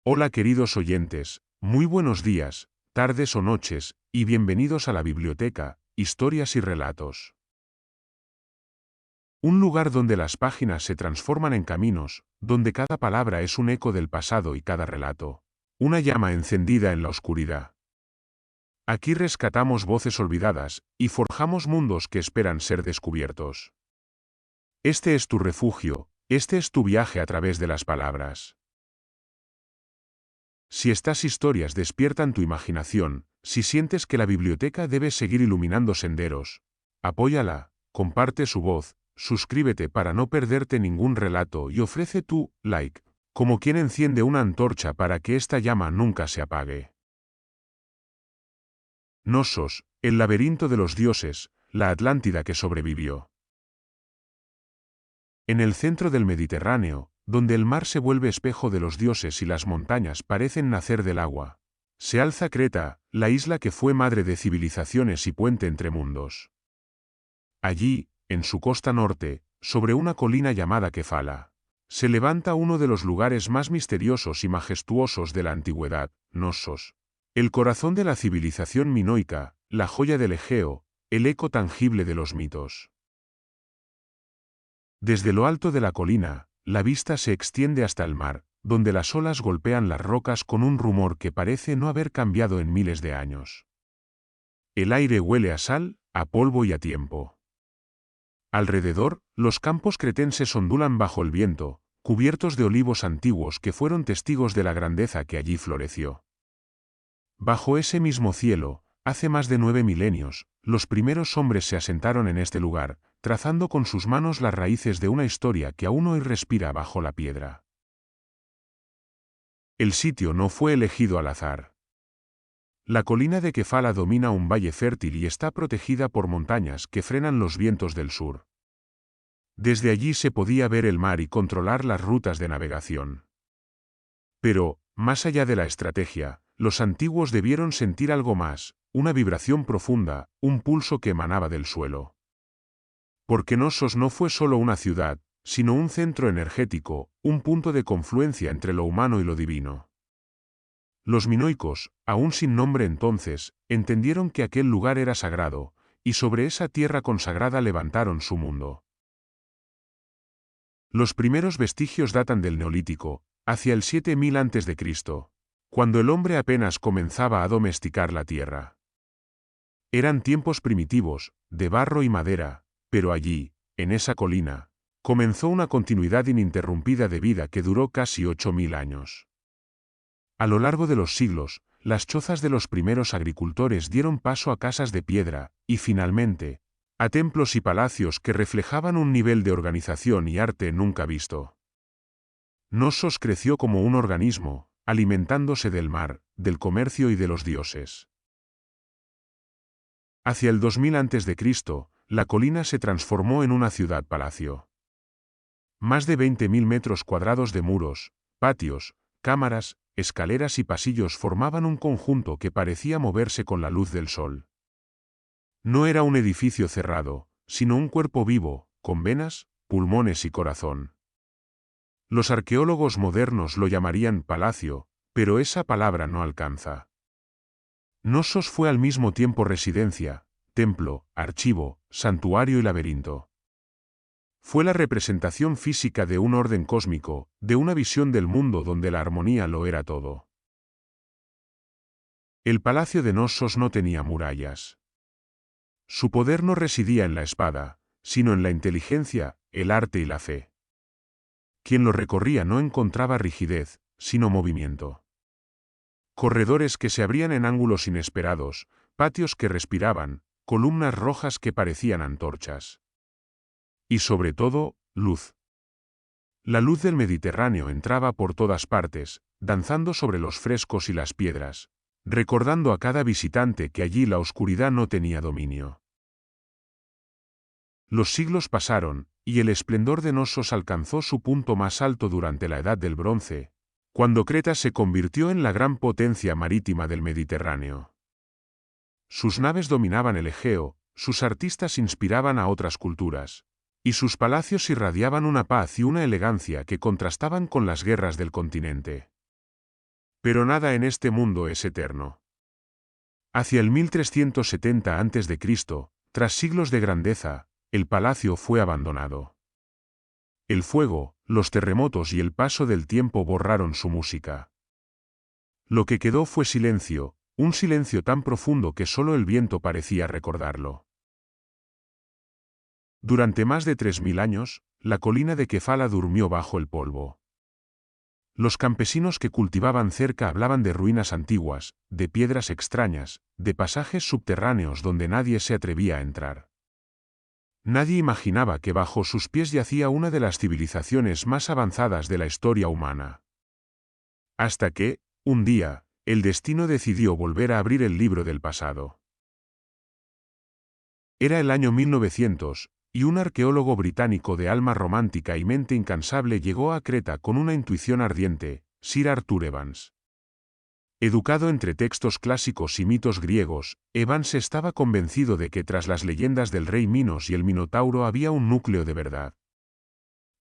Hola queridos oyentes, muy buenos días, tardes o noches, y bienvenidos a la biblioteca, Historias y Relatos. Un lugar donde las páginas se transforman en caminos, donde cada palabra es un eco del pasado y cada relato, una llama encendida en la oscuridad. Aquí rescatamos voces olvidadas, y forjamos mundos que esperan ser descubiertos. Este es tu refugio, este es tu viaje a través de las palabras. Si estas historias despiertan tu imaginación, si sientes que la biblioteca debe seguir iluminando senderos, apóyala, comparte su voz, suscríbete para no perderte ningún relato y ofrece tu like, como quien enciende una antorcha para que esta llama nunca se apague. Knossos, el laberinto de los dioses, la Atlántida que sobrevivió. En el centro del Mediterráneo, donde el mar se vuelve espejo de los dioses y las montañas parecen nacer del agua, se alza Creta, la isla que fue madre de civilizaciones y puente entre mundos. Allí, en su costa norte, sobre una colina llamada Kefala, se levanta uno de los lugares más misteriosos y majestuosos de la antigüedad, Knossos, el corazón de la civilización minoica, la joya del Egeo, el eco tangible de los mitos. Desde lo alto de la colina, la vista se extiende hasta el mar, donde las olas golpean las rocas con un rumor que parece no haber cambiado en miles de años. El aire huele a sal, a polvo y a tiempo. Alrededor, los campos cretenses ondulan bajo el viento, cubiertos de olivos antiguos que fueron testigos de la grandeza que allí floreció. Bajo ese mismo cielo, hace más de 9 milenios, los primeros hombres se asentaron en este lugar, trazando con sus manos las raíces de una historia que aún hoy respira bajo la piedra. El sitio no fue elegido al azar. La colina de Kefala domina un valle fértil y está protegida por montañas que frenan los vientos del sur. Desde allí se podía ver el mar y controlar las rutas de navegación. Pero, más allá de la estrategia, los antiguos debieron sentir algo más, una vibración profunda, un pulso que emanaba del suelo. Porque Knossos no fue solo una ciudad, sino un centro energético, un punto de confluencia entre lo humano y lo divino. Los minoicos, aún sin nombre entonces, entendieron que aquel lugar era sagrado, y sobre esa tierra consagrada levantaron su mundo. Los primeros vestigios datan del Neolítico, hacia el 7000 a.C., cuando el hombre apenas comenzaba a domesticar la tierra. Eran tiempos primitivos, de barro y madera, pero allí, en esa colina, comenzó una continuidad ininterrumpida de vida que duró casi 8000 años. A lo largo de los siglos, las chozas de los primeros agricultores dieron paso a casas de piedra, y finalmente, a templos y palacios que reflejaban un nivel de organización y arte nunca visto. Knossos creció como un organismo, alimentándose del mar, del comercio y de los dioses. Hacia el 2000 a.C., la colina se transformó en una ciudad-palacio. Más de 20.000 metros cuadrados de muros, patios, cámaras, escaleras y pasillos formaban un conjunto que parecía moverse con la luz del sol. No era un edificio cerrado, sino un cuerpo vivo, con venas, pulmones y corazón. Los arqueólogos modernos lo llamarían palacio, pero esa palabra no alcanza. Knossos fue al mismo tiempo residencia, templo, archivo, santuario y laberinto. Fue la representación física de un orden cósmico, de una visión del mundo donde la armonía lo era todo. El palacio de Knossos no tenía murallas. Su poder no residía en la espada, sino en la inteligencia, el arte y la fe. Quien lo recorría no encontraba rigidez, sino movimiento. Corredores que se abrían en ángulos inesperados, patios que respiraban, columnas rojas que parecían antorchas. Y sobre todo, luz. La luz del Mediterráneo entraba por todas partes, danzando sobre los frescos y las piedras, recordando a cada visitante que allí la oscuridad no tenía dominio. Los siglos pasaron, y el esplendor de Knossos alcanzó su punto más alto durante la Edad del Bronce, cuando Creta se convirtió en la gran potencia marítima del Mediterráneo. Sus naves dominaban el Egeo, sus artistas inspiraban a otras culturas, y sus palacios irradiaban una paz y una elegancia que contrastaban con las guerras del continente. Pero nada en este mundo es eterno. Hacia el 1370 a.C., tras siglos de grandeza, el palacio fue abandonado. El fuego, los terremotos y el paso del tiempo borraron su música. Lo que quedó fue silencio, un silencio tan profundo que solo el viento parecía recordarlo. Durante más de 3000 años, la colina de Kefala durmió bajo el polvo. Los campesinos que cultivaban cerca hablaban de ruinas antiguas, de piedras extrañas, de pasajes subterráneos donde nadie se atrevía a entrar. Nadie imaginaba que bajo sus pies yacía una de las civilizaciones más avanzadas de la historia humana. Hasta que, un día, el destino decidió volver a abrir el libro del pasado. Era el año 1900, y un arqueólogo británico de alma romántica y mente incansable llegó a Creta con una intuición ardiente, Sir Arthur Evans. Educado entre textos clásicos y mitos griegos, Evans estaba convencido de que tras las leyendas del rey Minos y el Minotauro había un núcleo de verdad.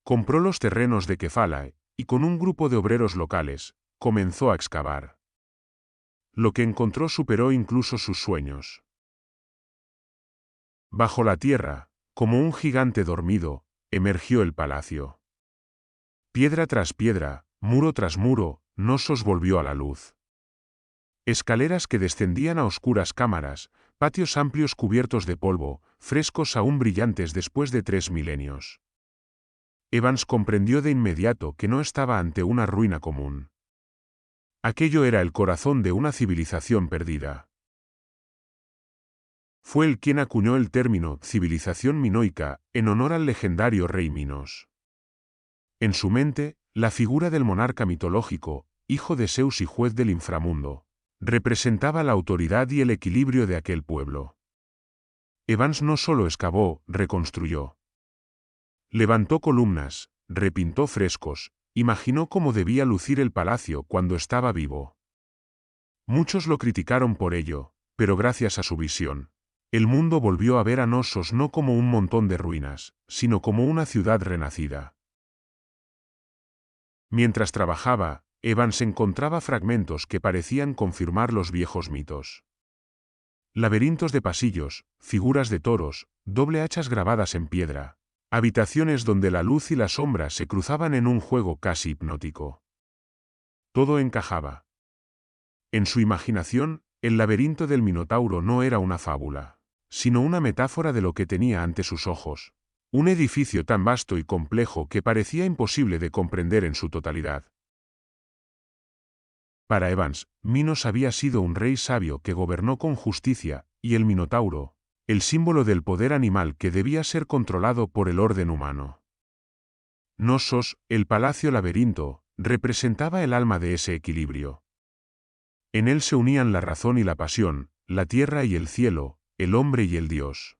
Compró los terrenos de Kefala, y con un grupo de obreros locales, comenzó a excavar. Lo que encontró superó incluso sus sueños. Bajo la tierra, como un gigante dormido, emergió el palacio. Piedra tras piedra, muro tras muro, Knossos volvió a la luz. Escaleras que descendían a oscuras cámaras, patios amplios cubiertos de polvo, frescos aún brillantes después de 3 milenios. Evans comprendió de inmediato que no estaba ante una ruina común. Aquello era el corazón de una civilización perdida. Fue él quien acuñó el término civilización minoica, en honor al legendario rey Minos. En su mente, la figura del monarca mitológico, hijo de Zeus y juez del inframundo, representaba la autoridad y el equilibrio de aquel pueblo. Evans no solo excavó, reconstruyó. Levantó columnas, repintó frescos, imaginó cómo debía lucir el palacio cuando estaba vivo. Muchos lo criticaron por ello, pero gracias a su visión, el mundo volvió a ver a Knossos no como un montón de ruinas, sino como una ciudad renacida. Mientras trabajaba, Evans encontraba fragmentos que parecían confirmar los viejos mitos. Laberintos de pasillos, figuras de toros, doble hachas grabadas en piedra, habitaciones donde la luz y la sombra se cruzaban en un juego casi hipnótico. Todo encajaba. En su imaginación, el laberinto del Minotauro no era una fábula, sino una metáfora de lo que tenía ante sus ojos. Un edificio tan vasto y complejo que parecía imposible de comprender en su totalidad. Para Evans, Minos había sido un rey sabio que gobernó con justicia, y el Minotauro, el símbolo del poder animal que debía ser controlado por el orden humano. Knossos, el palacio laberinto, representaba el alma de ese equilibrio. En él se unían la razón y la pasión, la tierra y el cielo, el hombre y el dios.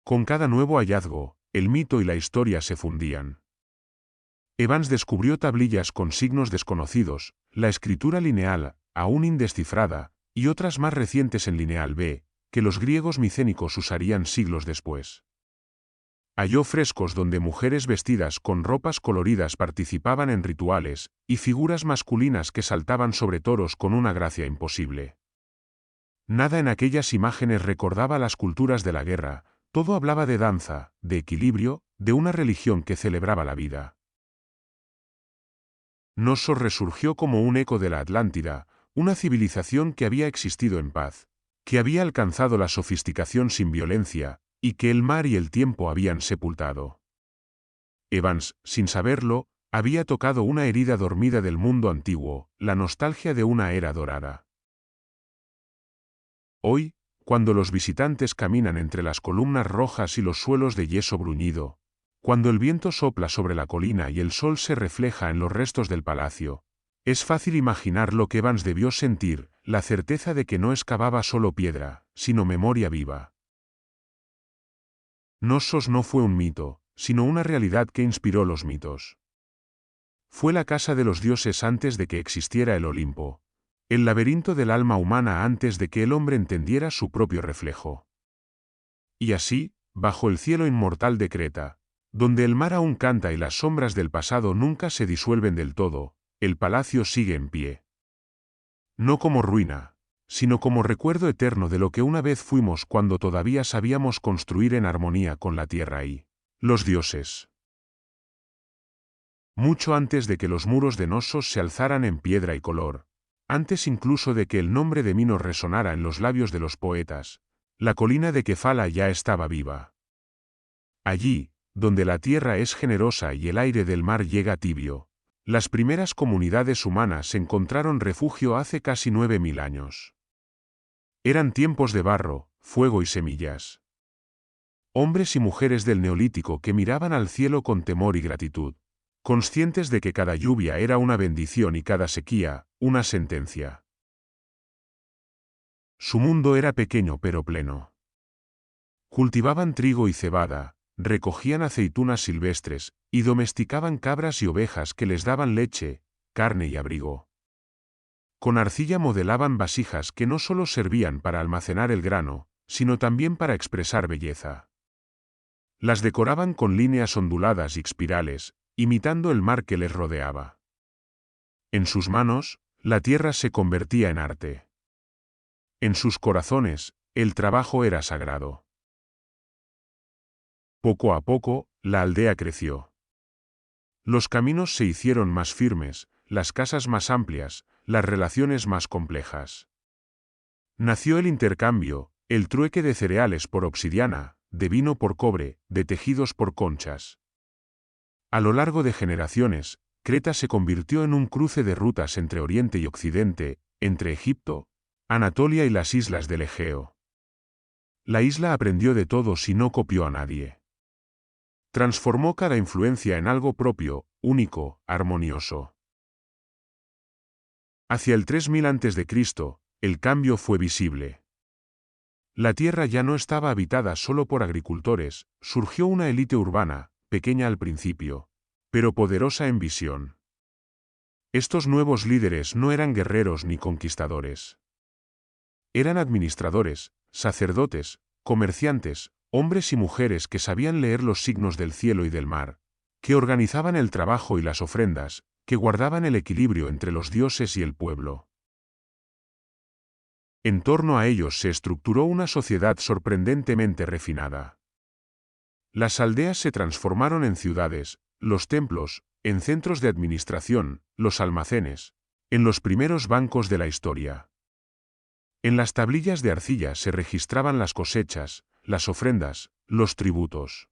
Con cada nuevo hallazgo, el mito y la historia se fundían. Evans descubrió tablillas con signos desconocidos, la escritura lineal, aún indescifrada, y otras más recientes en lineal B, que los griegos micénicos usarían siglos después. Halló frescos donde mujeres vestidas con ropas coloridas participaban en rituales, y figuras masculinas que saltaban sobre toros con una gracia imposible. Nada en aquellas imágenes recordaba las culturas de la guerra, todo hablaba de danza, de equilibrio, de una religión que celebraba la vida. Knossos resurgió como un eco de la Atlántida, una civilización que había existido en paz, que había alcanzado la sofisticación sin violencia, y que el mar y el tiempo habían sepultado. Evans, sin saberlo, había tocado una herida dormida del mundo antiguo, la nostalgia de una era dorada. Hoy, cuando los visitantes caminan entre las columnas rojas y los suelos de yeso bruñido, cuando el viento sopla sobre la colina y el sol se refleja en los restos del palacio, es fácil imaginar lo que Evans debió sentir, la certeza de que no excavaba solo piedra, sino memoria viva. Knossos no fue un mito, sino una realidad que inspiró los mitos. Fue la casa de los dioses antes de que existiera el Olimpo, el laberinto del alma humana antes de que el hombre entendiera su propio reflejo. Y así, bajo el cielo inmortal de Creta, donde el mar aún canta y las sombras del pasado nunca se disuelven del todo, el palacio sigue en pie. No como ruina, sino como recuerdo eterno de lo que una vez fuimos cuando todavía sabíamos construir en armonía con la tierra y los dioses. Mucho antes de que los muros de Knossos se alzaran en piedra y color, antes incluso de que el nombre de Minos resonara en los labios de los poetas, la colina de Kefala ya estaba viva. Allí, donde la tierra es generosa y el aire del mar llega tibio, las primeras comunidades humanas encontraron refugio hace casi 9000 años. Eran tiempos de barro, fuego y semillas. Hombres y mujeres del Neolítico que miraban al cielo con temor y gratitud, conscientes de que cada lluvia era una bendición y cada sequía, una sentencia. Su mundo era pequeño pero pleno. Cultivaban trigo y cebada, recogían aceitunas silvestres, y domesticaban cabras y ovejas que les daban leche, carne y abrigo. Con arcilla modelaban vasijas que no solo servían para almacenar el grano, sino también para expresar belleza. Las decoraban con líneas onduladas y espirales, imitando el mar que les rodeaba. En sus manos, la tierra se convertía en arte. En sus corazones, el trabajo era sagrado. Poco a poco, la aldea creció. Los caminos se hicieron más firmes, las casas más amplias, las relaciones más complejas. Nació el intercambio, el trueque de cereales por obsidiana, de vino por cobre, de tejidos por conchas. A lo largo de generaciones, Creta se convirtió en un cruce de rutas entre Oriente y Occidente, entre Egipto, Anatolia y las islas del Egeo. La isla aprendió de todos y no copió a nadie. Transformó cada influencia en algo propio, único, armonioso. Hacia el 3000 a.C., el cambio fue visible. La tierra ya no estaba habitada solo por agricultores, surgió una élite urbana, pequeña al principio, pero poderosa en visión. Estos nuevos líderes no eran guerreros ni conquistadores. Eran administradores, sacerdotes, comerciantes, hombres y mujeres que sabían leer los signos del cielo y del mar, que organizaban el trabajo y las ofrendas, que guardaban el equilibrio entre los dioses y el pueblo. En torno a ellos se estructuró una sociedad sorprendentemente refinada. Las aldeas se transformaron en ciudades, los templos, en centros de administración, los almacenes, en los primeros bancos de la historia. En las tablillas de arcilla se registraban las cosechas, las ofrendas, los tributos.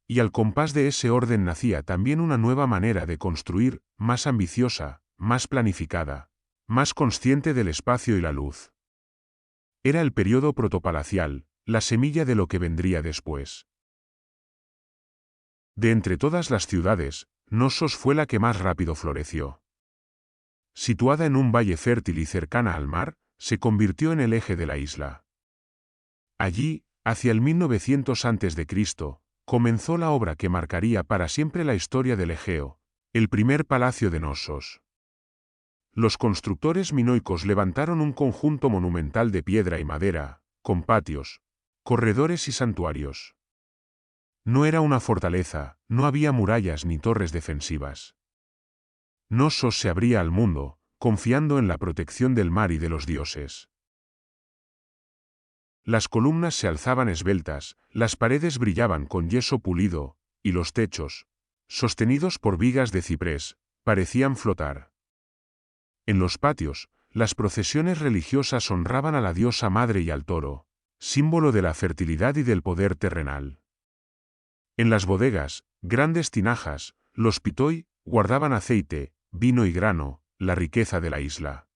Y al compás de ese orden nacía también una nueva manera de construir, más ambiciosa, más planificada, más consciente del espacio y la luz. Era el período protopalacial, la semilla de lo que vendría después. De entre todas las ciudades, Knossos fue la que más rápido floreció. Situada en un valle fértil y cercana al mar, se convirtió en el eje de la isla. Allí, hacia el 1900 a.C., comenzó la obra que marcaría para siempre la historia del Egeo, el primer palacio de Knossos. Los constructores minoicos levantaron un conjunto monumental de piedra y madera, con patios, corredores y santuarios. No era una fortaleza, no había murallas ni torres defensivas. Knossos se abría al mundo, confiando en la protección del mar y de los dioses. Las columnas se alzaban esbeltas, las paredes brillaban con yeso pulido, y los techos, sostenidos por vigas de ciprés, parecían flotar. En los patios, las procesiones religiosas honraban a la diosa madre y al toro, símbolo de la fertilidad y del poder terrenal. En las bodegas, grandes tinajas, los pitoi, guardaban aceite, vino y grano, la riqueza de la isla.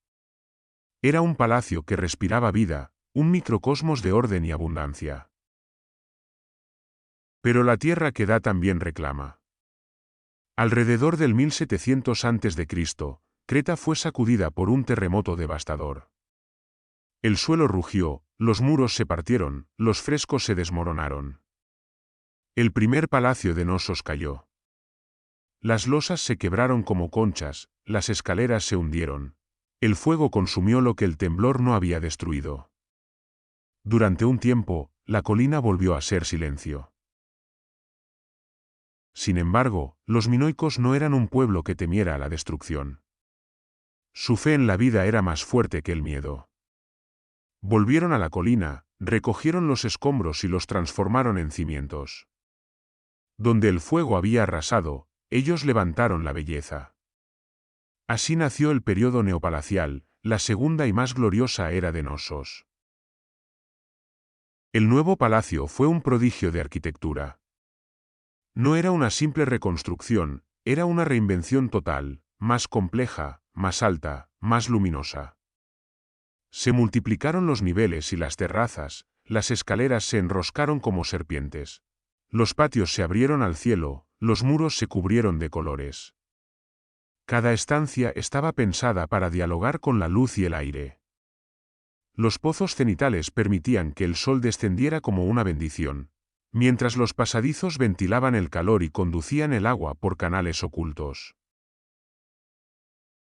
Era un palacio que respiraba vida, un microcosmos de orden y abundancia. Pero la tierra que da también reclama. Alrededor del 1700 a.C., Creta fue sacudida por un terremoto devastador. El suelo rugió, los muros se partieron, los frescos se desmoronaron. El primer palacio de Knossos cayó. Las losas se quebraron como conchas, las escaleras se hundieron. El fuego consumió lo que el temblor no había destruido. Durante un tiempo, la colina volvió a ser silencio. Sin embargo, los minoicos no eran un pueblo que temiera la destrucción. Su fe en la vida era más fuerte que el miedo. Volvieron a la colina, recogieron los escombros y los transformaron en cimientos. Donde el fuego había arrasado, ellos levantaron la belleza. Así nació el período neopalacial, la segunda y más gloriosa era de Knossos. El nuevo palacio fue un prodigio de arquitectura. No era una simple reconstrucción, era una reinvención total, más compleja, más alta, más luminosa. Se multiplicaron los niveles y las terrazas, las escaleras se enroscaron como serpientes. Los patios se abrieron al cielo, los muros se cubrieron de colores. Cada estancia estaba pensada para dialogar con la luz y el aire. Los pozos cenitales permitían que el sol descendiera como una bendición, mientras los pasadizos ventilaban el calor y conducían el agua por canales ocultos.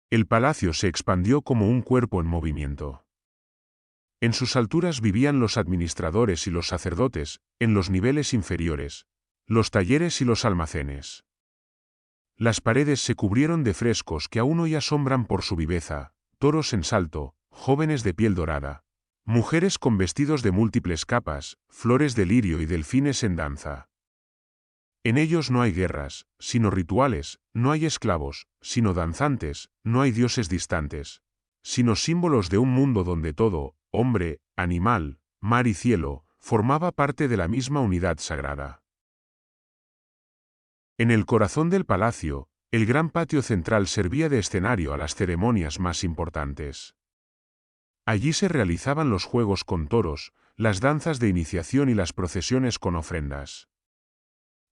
El palacio se expandió como un cuerpo en movimiento. En sus alturas vivían los administradores y los sacerdotes, en los niveles inferiores, los talleres y los almacenes. Las paredes se cubrieron de frescos que aún hoy asombran por su viveza, toros en salto, jóvenes de piel dorada, mujeres con vestidos de múltiples capas, flores de lirio y delfines en danza. En ellos no hay guerras, sino rituales, no hay esclavos, sino danzantes, no hay dioses distantes, sino símbolos de un mundo donde todo, hombre, animal, mar y cielo, formaba parte de la misma unidad sagrada. En el corazón del palacio, el gran patio central servía de escenario a las ceremonias más importantes. Allí se realizaban los juegos con toros, las danzas de iniciación y las procesiones con ofrendas.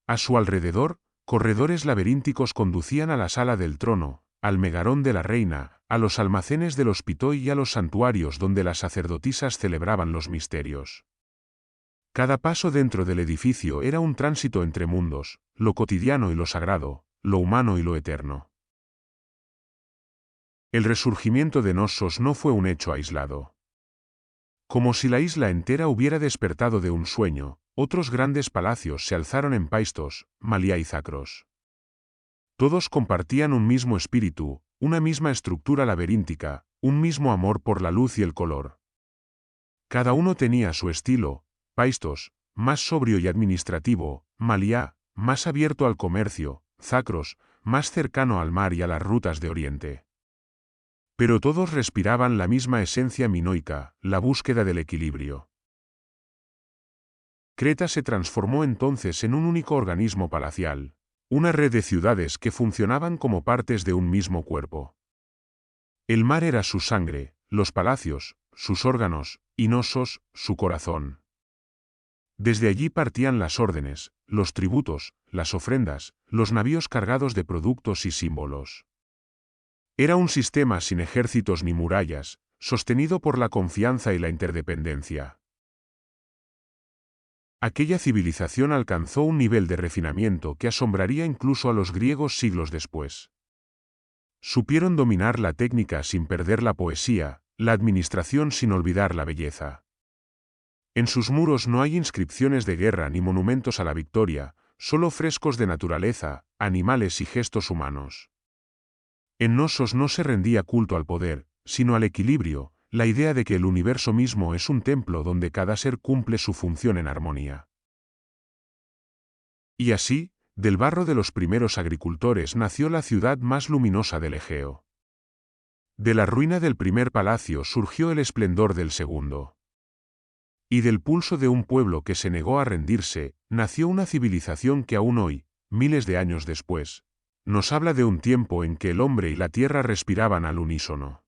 A su alrededor, corredores laberínticos conducían a la sala del trono, al megarón de la reina, a los almacenes del hospitoy y a los santuarios donde las sacerdotisas celebraban los misterios. Cada paso dentro del edificio era un tránsito entre mundos, lo cotidiano y lo sagrado, lo humano y lo eterno. El resurgimiento de Knossos no fue un hecho aislado. Como si la isla entera hubiera despertado de un sueño, otros grandes palacios se alzaron en Paistos, Malia y Zakros. Todos compartían un mismo espíritu, una misma estructura laberíntica, un mismo amor por la luz y el color. Cada uno tenía su estilo, Paistos, más sobrio y administrativo, Malia, más abierto al comercio, Zakros, más cercano al mar y a las rutas de Oriente. Pero todos respiraban la misma esencia minoica, la búsqueda del equilibrio. Creta se transformó entonces en un único organismo palacial, una red de ciudades que funcionaban como partes de un mismo cuerpo. El mar era su sangre, los palacios, sus órganos, y Knossos, su corazón. Desde allí partían las órdenes, los tributos, las ofrendas, los navíos cargados de productos y símbolos. Era un sistema sin ejércitos ni murallas, sostenido por la confianza y la interdependencia. Aquella civilización alcanzó un nivel de refinamiento que asombraría incluso a los griegos siglos después. Supieron dominar la técnica sin perder la poesía, la administración sin olvidar la belleza. En sus muros no hay inscripciones de guerra ni monumentos a la victoria, solo frescos de naturaleza, animales y gestos humanos. En Knossos no se rendía culto al poder, sino al equilibrio, la idea de que el universo mismo es un templo donde cada ser cumple su función en armonía. Y así, del barro de los primeros agricultores nació la ciudad más luminosa del Egeo. De la ruina del primer palacio surgió el esplendor del segundo. Y del pulso de un pueblo que se negó a rendirse, nació una civilización que aún hoy, miles de años después, nos habla de un tiempo en que el hombre y la tierra respiraban al unísono.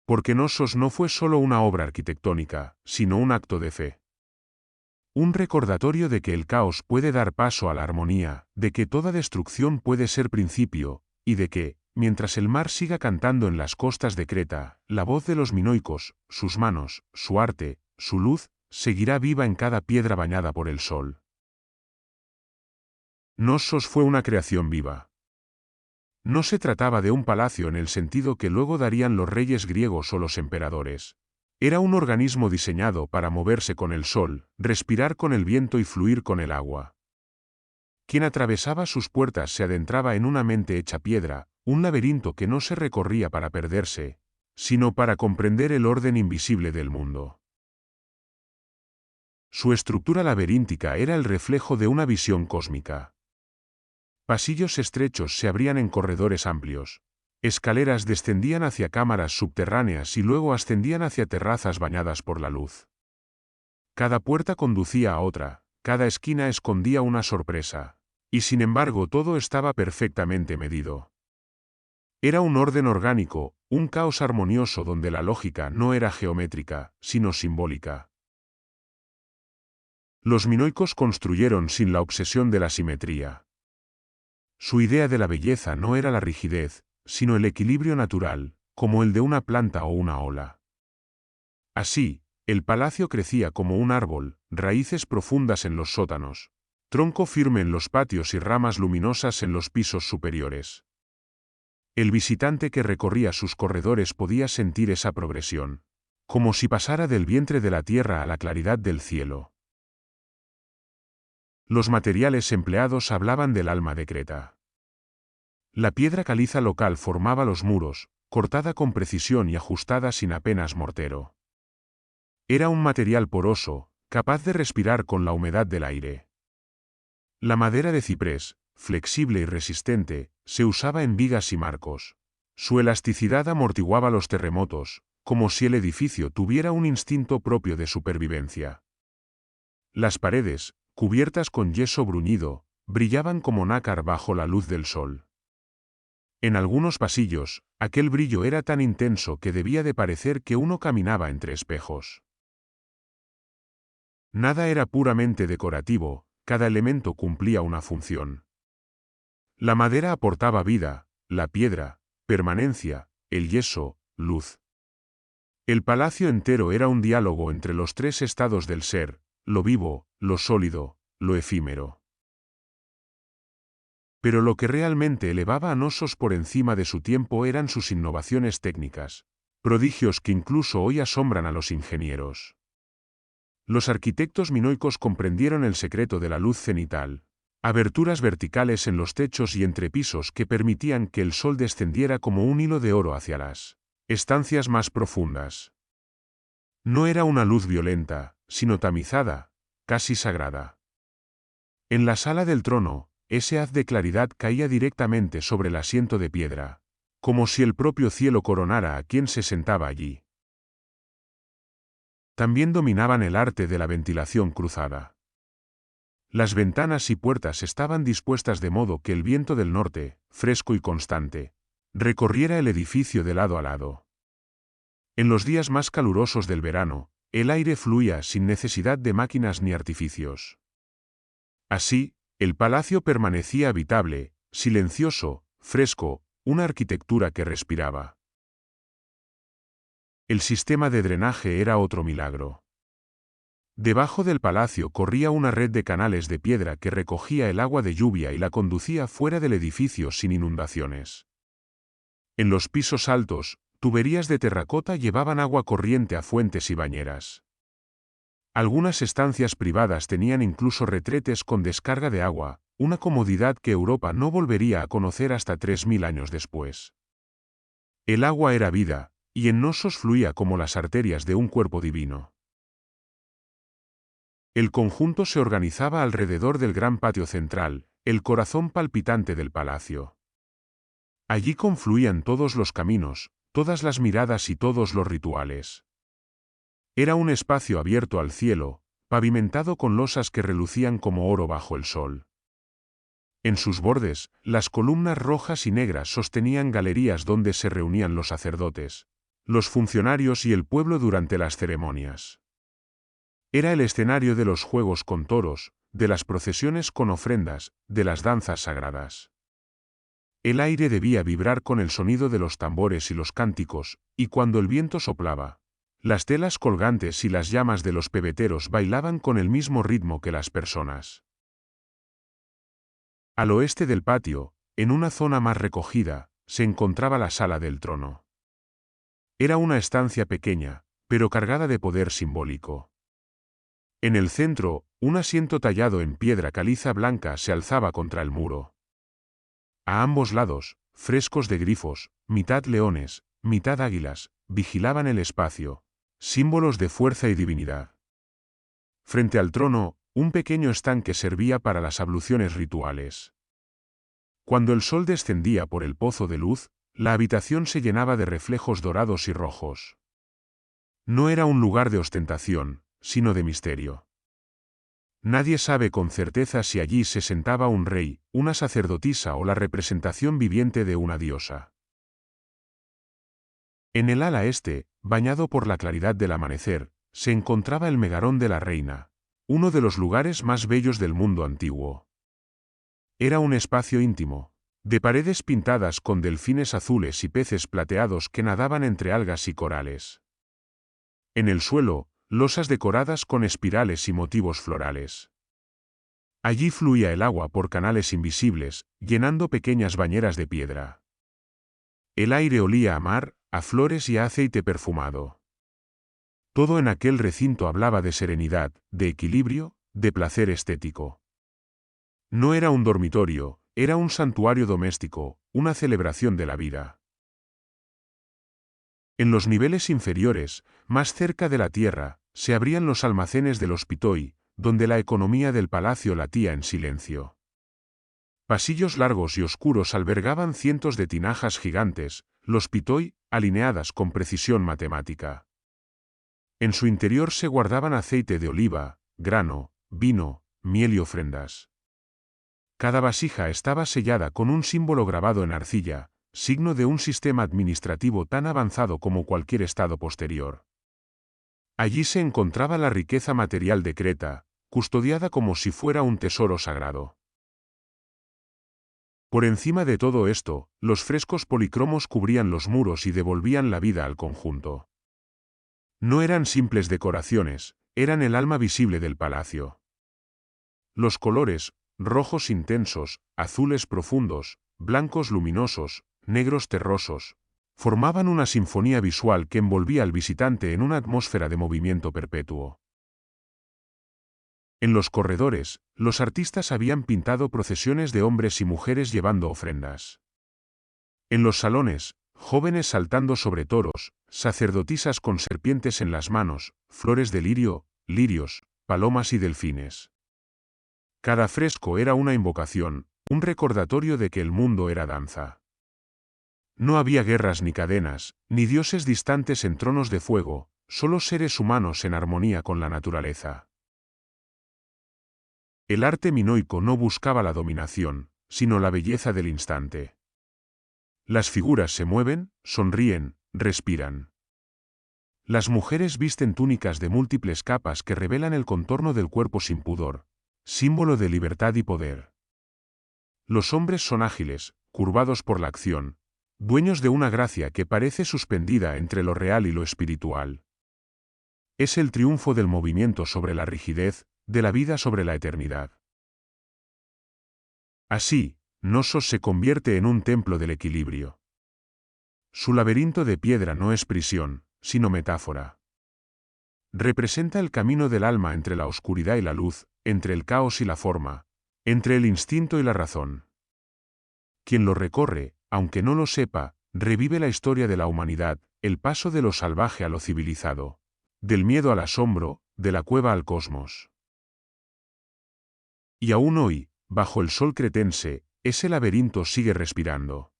Porque Knossos no fue solo una obra arquitectónica, sino un acto de fe. Un recordatorio de que el caos puede dar paso a la armonía, de que toda destrucción puede ser principio, y de que, mientras el mar siga cantando en las costas de Creta, la voz de los minoicos, sus manos, su arte, su luz, seguirá viva en cada piedra bañada por el sol. Knossos fue una creación viva. No se trataba de un palacio en el sentido que luego darían los reyes griegos o los emperadores. Era un organismo diseñado para moverse con el sol, respirar con el viento y fluir con el agua. Quien atravesaba sus puertas se adentraba en una mente hecha piedra, un laberinto que no se recorría para perderse, sino para comprender el orden invisible del mundo. Su estructura laberíntica era el reflejo de una visión cósmica. Pasillos estrechos se abrían en corredores amplios. Escaleras descendían hacia cámaras subterráneas y luego ascendían hacia terrazas bañadas por la luz. Cada puerta conducía a otra, cada esquina escondía una sorpresa. Y sin embargo todo estaba perfectamente medido. Era un orden orgánico, un caos armonioso donde la lógica no era geométrica, sino simbólica. Los minoicos construyeron sin la obsesión de la simetría. Su idea de la belleza no era la rigidez, sino el equilibrio natural, como el de una planta o una ola. Así, el palacio crecía como un árbol, raíces profundas en los sótanos, tronco firme en los patios y ramas luminosas en los pisos superiores. El visitante que recorría sus corredores podía sentir esa progresión, como si pasara del vientre de la tierra a la claridad del cielo. Los materiales empleados hablaban del alma de Creta. La piedra caliza local formaba los muros, cortada con precisión y ajustada sin apenas mortero. Era un material poroso, capaz de respirar con la humedad del aire. La madera de ciprés, flexible y resistente, se usaba en vigas y marcos. Su elasticidad amortiguaba los terremotos, como si el edificio tuviera un instinto propio de supervivencia. Las paredes, cubiertas con yeso bruñido, brillaban como nácar bajo la luz del sol. En algunos pasillos, aquel brillo era tan intenso que debía de parecer que uno caminaba entre espejos. Nada era puramente decorativo, cada elemento cumplía una función. La madera aportaba vida, la piedra, permanencia, el yeso, luz. El palacio entero era un diálogo entre los tres estados del ser, lo vivo, lo sólido, lo efímero. Pero lo que realmente elevaba a Knossos por encima de su tiempo eran sus innovaciones técnicas, prodigios que incluso hoy asombran a los ingenieros. Los arquitectos minoicos comprendieron el secreto de la luz cenital, aberturas verticales en los techos y entrepisos que permitían que el sol descendiera como un hilo de oro hacia las estancias más profundas. No era una luz violenta, sino tamizada, casi sagrada. En la sala del trono, ese haz de claridad caía directamente sobre el asiento de piedra, como si el propio cielo coronara a quien se sentaba allí. También dominaban el arte de la ventilación cruzada. Las ventanas y puertas estaban dispuestas de modo que el viento del norte, fresco y constante, recorriera el edificio de lado a lado. En los días más calurosos del verano, el aire fluía sin necesidad de máquinas ni artificios. Así, el palacio permanecía habitable, silencioso, fresco, una arquitectura que respiraba. El sistema de drenaje era otro milagro. Debajo del palacio corría una red de canales de piedra que recogía el agua de lluvia y la conducía fuera del edificio sin inundaciones. En los pisos altos, tuberías de terracota llevaban agua corriente a fuentes y bañeras. Algunas estancias privadas tenían incluso retretes con descarga de agua, una comodidad que Europa no volvería a conocer hasta 3000 años después. El agua era vida, y en Knossos fluía como las arterias de un cuerpo divino. El conjunto se organizaba alrededor del gran patio central, el corazón palpitante del palacio. Allí confluían todos los caminos, todas las miradas y todos los rituales. Era un espacio abierto al cielo, pavimentado con losas que relucían como oro bajo el sol. En sus bordes, las columnas rojas y negras sostenían galerías donde se reunían los sacerdotes, los funcionarios y el pueblo durante las ceremonias. Era el escenario de los juegos con toros, de las procesiones con ofrendas, de las danzas sagradas. El aire debía vibrar con el sonido de los tambores y los cánticos, y cuando el viento soplaba, las telas colgantes y las llamas de los pebeteros bailaban con el mismo ritmo que las personas. Al oeste del patio, en una zona más recogida, se encontraba la sala del trono. Era una estancia pequeña, pero cargada de poder simbólico. En el centro, Un asiento tallado en piedra caliza blanca se alzaba contra el muro. A ambos lados, frescos de grifos, mitad leones, mitad águilas, vigilaban el espacio, símbolos de fuerza y divinidad. Frente al trono, un pequeño estanque servía para las abluciones rituales. Cuando el sol descendía por el pozo de luz, la habitación se llenaba de reflejos dorados y rojos. No era un lugar de ostentación, sino de misterio. Nadie sabe con certeza si allí se sentaba un rey, una sacerdotisa o la representación viviente de una diosa. En el ala este, bañado por la claridad del amanecer, se encontraba el megarón de la reina, uno de los lugares más bellos del mundo antiguo. Era un espacio íntimo, de paredes pintadas con delfines azules y peces plateados que nadaban entre algas y corales. En el suelo, losas decoradas con espirales y motivos florales. Allí fluía el agua por canales invisibles, llenando pequeñas bañeras de piedra. El aire olía a mar, a flores y a aceite perfumado. Todo en aquel recinto hablaba de serenidad, de equilibrio, de placer estético. No era un dormitorio, era un santuario doméstico, una celebración de la vida. En los niveles inferiores, más cerca de la tierra, se abrían los almacenes de los pitoi, donde la economía del palacio latía en silencio. Pasillos largos y oscuros albergaban cientos de tinajas gigantes, los pitoi, alineadas con precisión matemática. En su interior se guardaban aceite de oliva, grano, vino, miel y ofrendas. Cada vasija estaba sellada con un símbolo grabado en arcilla, signo de un sistema administrativo tan avanzado como cualquier estado posterior. Allí se encontraba la riqueza material de Creta, custodiada como si fuera un tesoro sagrado. Por encima de todo esto, los frescos policromos cubrían los muros y devolvían la vida al conjunto. No eran simples decoraciones, eran el alma visible del palacio. Los colores, rojos intensos, azules profundos, blancos luminosos, negros terrosos, formaban una sinfonía visual que envolvía al visitante en una atmósfera de movimiento perpetuo. En los corredores, los artistas habían pintado procesiones de hombres y mujeres llevando ofrendas. En los salones, jóvenes saltando sobre toros, sacerdotisas con serpientes en las manos, flores de lirio, lirios, palomas y delfines. Cada fresco era una invocación, un recordatorio de que el mundo era danza. No había guerras ni cadenas, ni dioses distantes en tronos de fuego, solo seres humanos en armonía con la naturaleza. El arte minoico no buscaba la dominación, sino la belleza del instante. Las figuras se mueven, sonríen, respiran. Las mujeres visten túnicas de múltiples capas que revelan el contorno del cuerpo sin pudor, símbolo de libertad y poder. Los hombres son ágiles, curvados por la acción, dueños de una gracia que parece suspendida entre lo real y lo espiritual. Es el triunfo del movimiento sobre la rigidez, de la vida sobre la eternidad. Así, Knossos se convierte en un templo del equilibrio. Su laberinto de piedra no es prisión, sino metáfora. Representa el camino del alma entre la oscuridad y la luz, entre el caos y la forma, entre el instinto y la razón. Quien lo recorre, aunque no lo sepa, revive la historia de la humanidad, el paso de lo salvaje a lo civilizado, del miedo al asombro, de la cueva al cosmos. Y aún hoy, bajo el sol cretense, ese laberinto sigue respirando.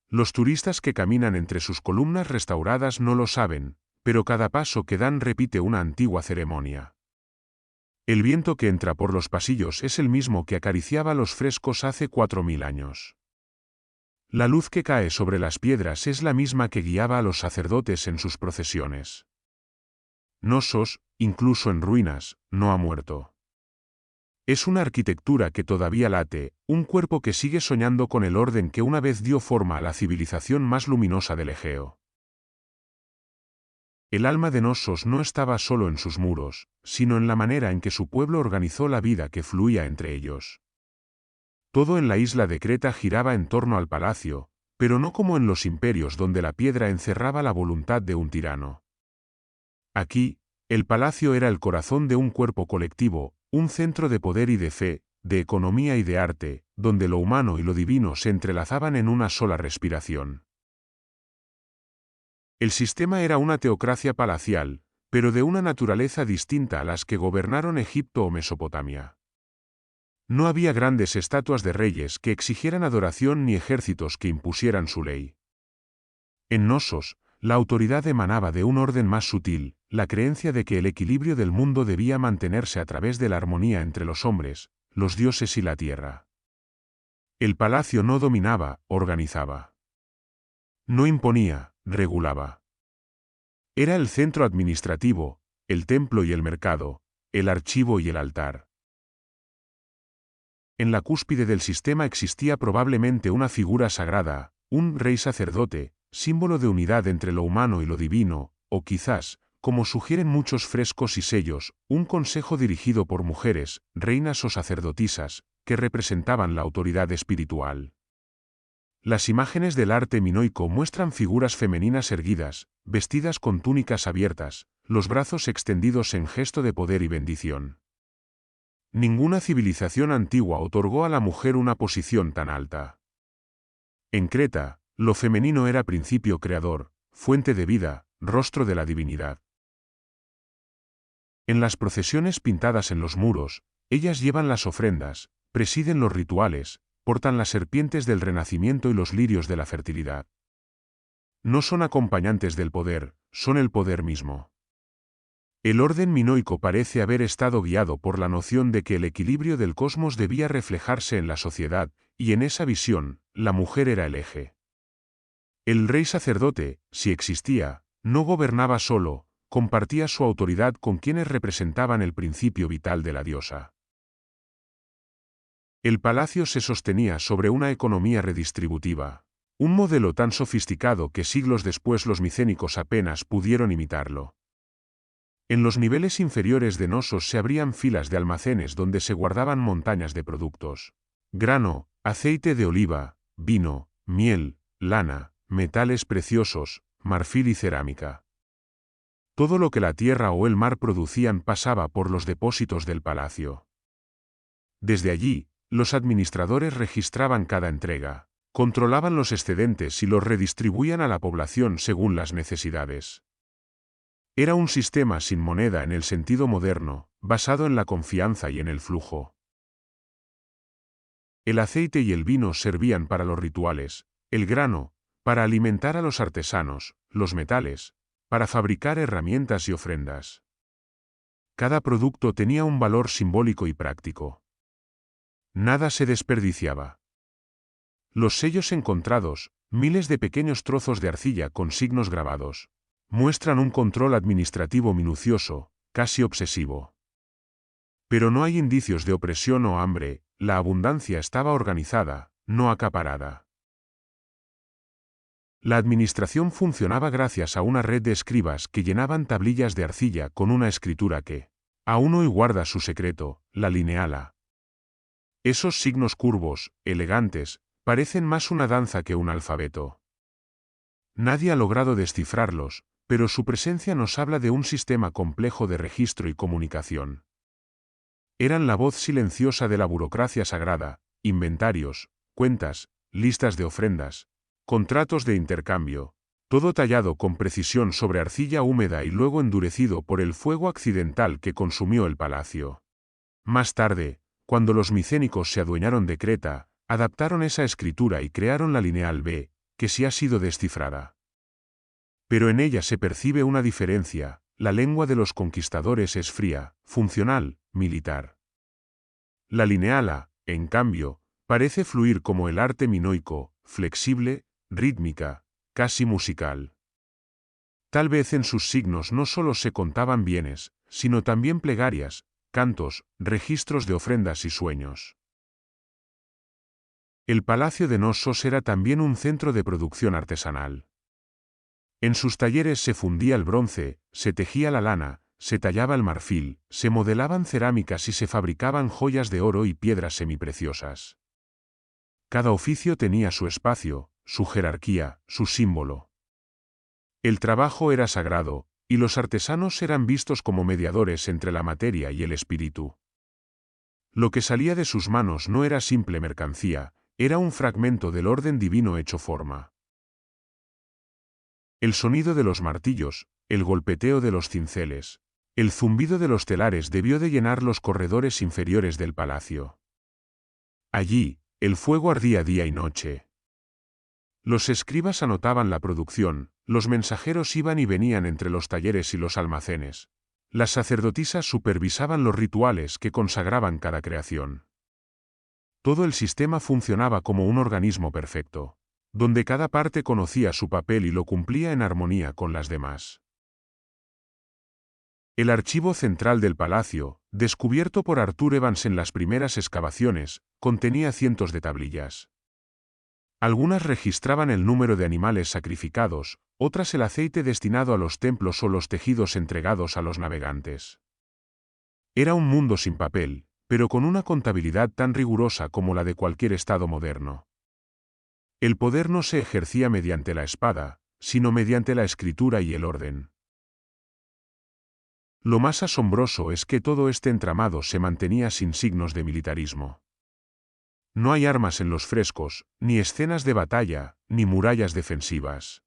Los turistas que caminan entre sus columnas restauradas no lo saben, pero cada paso que dan repite una antigua ceremonia. El viento que entra por los pasillos es el mismo que acariciaba los frescos hace 4000 años. La luz que cae sobre las piedras es la misma que guiaba a los sacerdotes en sus procesiones. Knossos, incluso en ruinas, no ha muerto. Es una arquitectura que todavía late, un cuerpo que sigue soñando con el orden que una vez dio forma a la civilización más luminosa del Egeo. El alma de Knossos no estaba solo en sus muros, sino en la manera en que su pueblo organizó la vida que fluía entre ellos. Todo en la isla de Creta giraba en torno al palacio, pero no como en los imperios donde la piedra encerraba la voluntad de un tirano. Aquí, El palacio era el corazón de un cuerpo colectivo, un centro de poder y de fe, de economía y de arte, donde lo humano y lo divino se entrelazaban en una sola respiración. El sistema era una teocracia palacial, pero de una naturaleza distinta a las que gobernaron Egipto o Mesopotamia. No había grandes estatuas de reyes que exigieran adoración ni ejércitos que impusieran su ley. En Knossos, la autoridad emanaba de un orden más sutil, la creencia de que el equilibrio del mundo debía mantenerse a través de la armonía entre los hombres, los dioses y la tierra. El palacio no dominaba, organizaba. No imponía, regulaba. Era el centro administrativo, el templo y el mercado, el archivo y el altar. En la cúspide del sistema existía probablemente una figura sagrada, un rey sacerdote, símbolo de unidad entre lo humano y lo divino, o quizás, como sugieren muchos frescos y sellos, un consejo dirigido por mujeres, reinas o sacerdotisas, que representaban la autoridad espiritual. Las imágenes del arte minoico muestran figuras femeninas erguidas, vestidas con túnicas abiertas, los brazos extendidos en gesto de poder y bendición. Ninguna civilización antigua otorgó a la mujer una posición tan alta. En Creta, lo femenino era principio creador, fuente de vida, rostro de la divinidad. En las procesiones pintadas en los muros, ellas llevan las ofrendas, presiden los rituales, portan las serpientes del renacimiento y los lirios de la fertilidad. No son acompañantes del poder, son el poder mismo. El orden minoico parece haber estado guiado por la noción de que el equilibrio del cosmos debía reflejarse en la sociedad, y en esa visión, la mujer era el eje. El rey sacerdote, si existía, no gobernaba solo, compartía su autoridad con quienes representaban el principio vital de la diosa. El palacio se sostenía sobre una economía redistributiva, un modelo tan sofisticado que siglos después los micénicos apenas pudieron imitarlo. En los niveles inferiores de Knossos se abrían filas de almacenes donde se guardaban montañas de productos: grano, aceite de oliva, vino, miel, lana, metales preciosos, marfil y cerámica. Todo lo que la tierra o el mar producían pasaba por los depósitos del palacio. Desde allí, los administradores registraban cada entrega, controlaban los excedentes y los redistribuían a la población según las necesidades. Era un sistema sin moneda en el sentido moderno, basado en la confianza y en el flujo. El aceite y el vino servían para los rituales, el grano, para alimentar a los artesanos, los metales, para fabricar herramientas y ofrendas. Cada producto tenía un valor simbólico y práctico. Nada se desperdiciaba. Los sellos encontrados, miles de pequeños trozos de arcilla con signos grabados, muestran un control administrativo minucioso, casi obsesivo. Pero no hay indicios de opresión o hambre, la abundancia estaba organizada, no acaparada. La administración funcionaba gracias a una red de escribas que llenaban tablillas de arcilla con una escritura que aún hoy guarda su secreto, la lineala. Esos signos curvos, elegantes, parecen más una danza que un alfabeto. Nadie ha logrado descifrarlos, pero su presencia nos habla de un sistema complejo de registro y comunicación. Eran la voz silenciosa de la burocracia sagrada: inventarios, cuentas, listas de ofrendas, contratos de intercambio, todo tallado con precisión sobre arcilla húmeda y luego endurecido por el fuego accidental que consumió el palacio. Más tarde, cuando los micénicos se adueñaron de Creta, adaptaron esa escritura y crearon la lineal B, que sí ha sido descifrada. Pero en ella se percibe una diferencia: la lengua de los conquistadores es fría, funcional, militar. La lineala, en cambio, parece fluir como el arte minoico, flexible, rítmica, casi musical. Tal vez en sus signos no solo se contaban bienes, sino también plegarias, cantos, registros de ofrendas y sueños. El palacio de Knossos era también un centro de producción artesanal. En sus talleres se fundía el bronce, se tejía la lana, se tallaba el marfil, se modelaban cerámicas y se fabricaban joyas de oro y piedras semipreciosas. Cada oficio tenía su espacio, su jerarquía, su símbolo. El trabajo era sagrado, y los artesanos eran vistos como mediadores entre la materia y el espíritu. Lo que salía de sus manos no era simple mercancía, era un fragmento del orden divino hecho forma. El sonido de los martillos, el golpeteo de los cinceles, el zumbido de los telares debió de llenar los corredores inferiores del palacio. Allí, el fuego ardía día y noche. Los escribas anotaban la producción, los mensajeros iban y venían entre los talleres y los almacenes. Las sacerdotisas supervisaban los rituales que consagraban cada creación. Todo el sistema funcionaba como un organismo perfecto, donde cada parte conocía su papel y lo cumplía en armonía con las demás. El archivo central del palacio, descubierto por Arthur Evans en las primeras excavaciones, contenía cientos de tablillas. Algunas registraban el número de animales sacrificados, otras el aceite destinado a los templos o los tejidos entregados a los navegantes. Era un mundo sin papel, pero con una contabilidad tan rigurosa como la de cualquier estado moderno. El poder no se ejercía mediante la espada, sino mediante la escritura y el orden. Lo más asombroso es que todo este entramado se mantenía sin signos de militarismo. No hay armas en los frescos, ni escenas de batalla, ni murallas defensivas.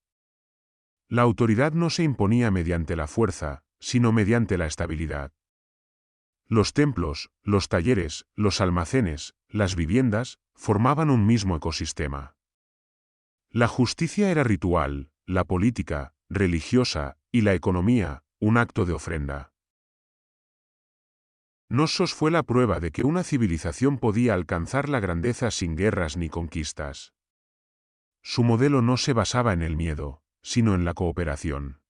La autoridad no se imponía mediante la fuerza, sino mediante la estabilidad. Los templos, los talleres, los almacenes, las viviendas, formaban un mismo ecosistema. La justicia era ritual, la política, religiosa, y la economía, un acto de ofrenda. Knossos fue la prueba de que una civilización podía alcanzar la grandeza sin guerras ni conquistas. Su modelo no se basaba en el miedo, sino en la cooperación.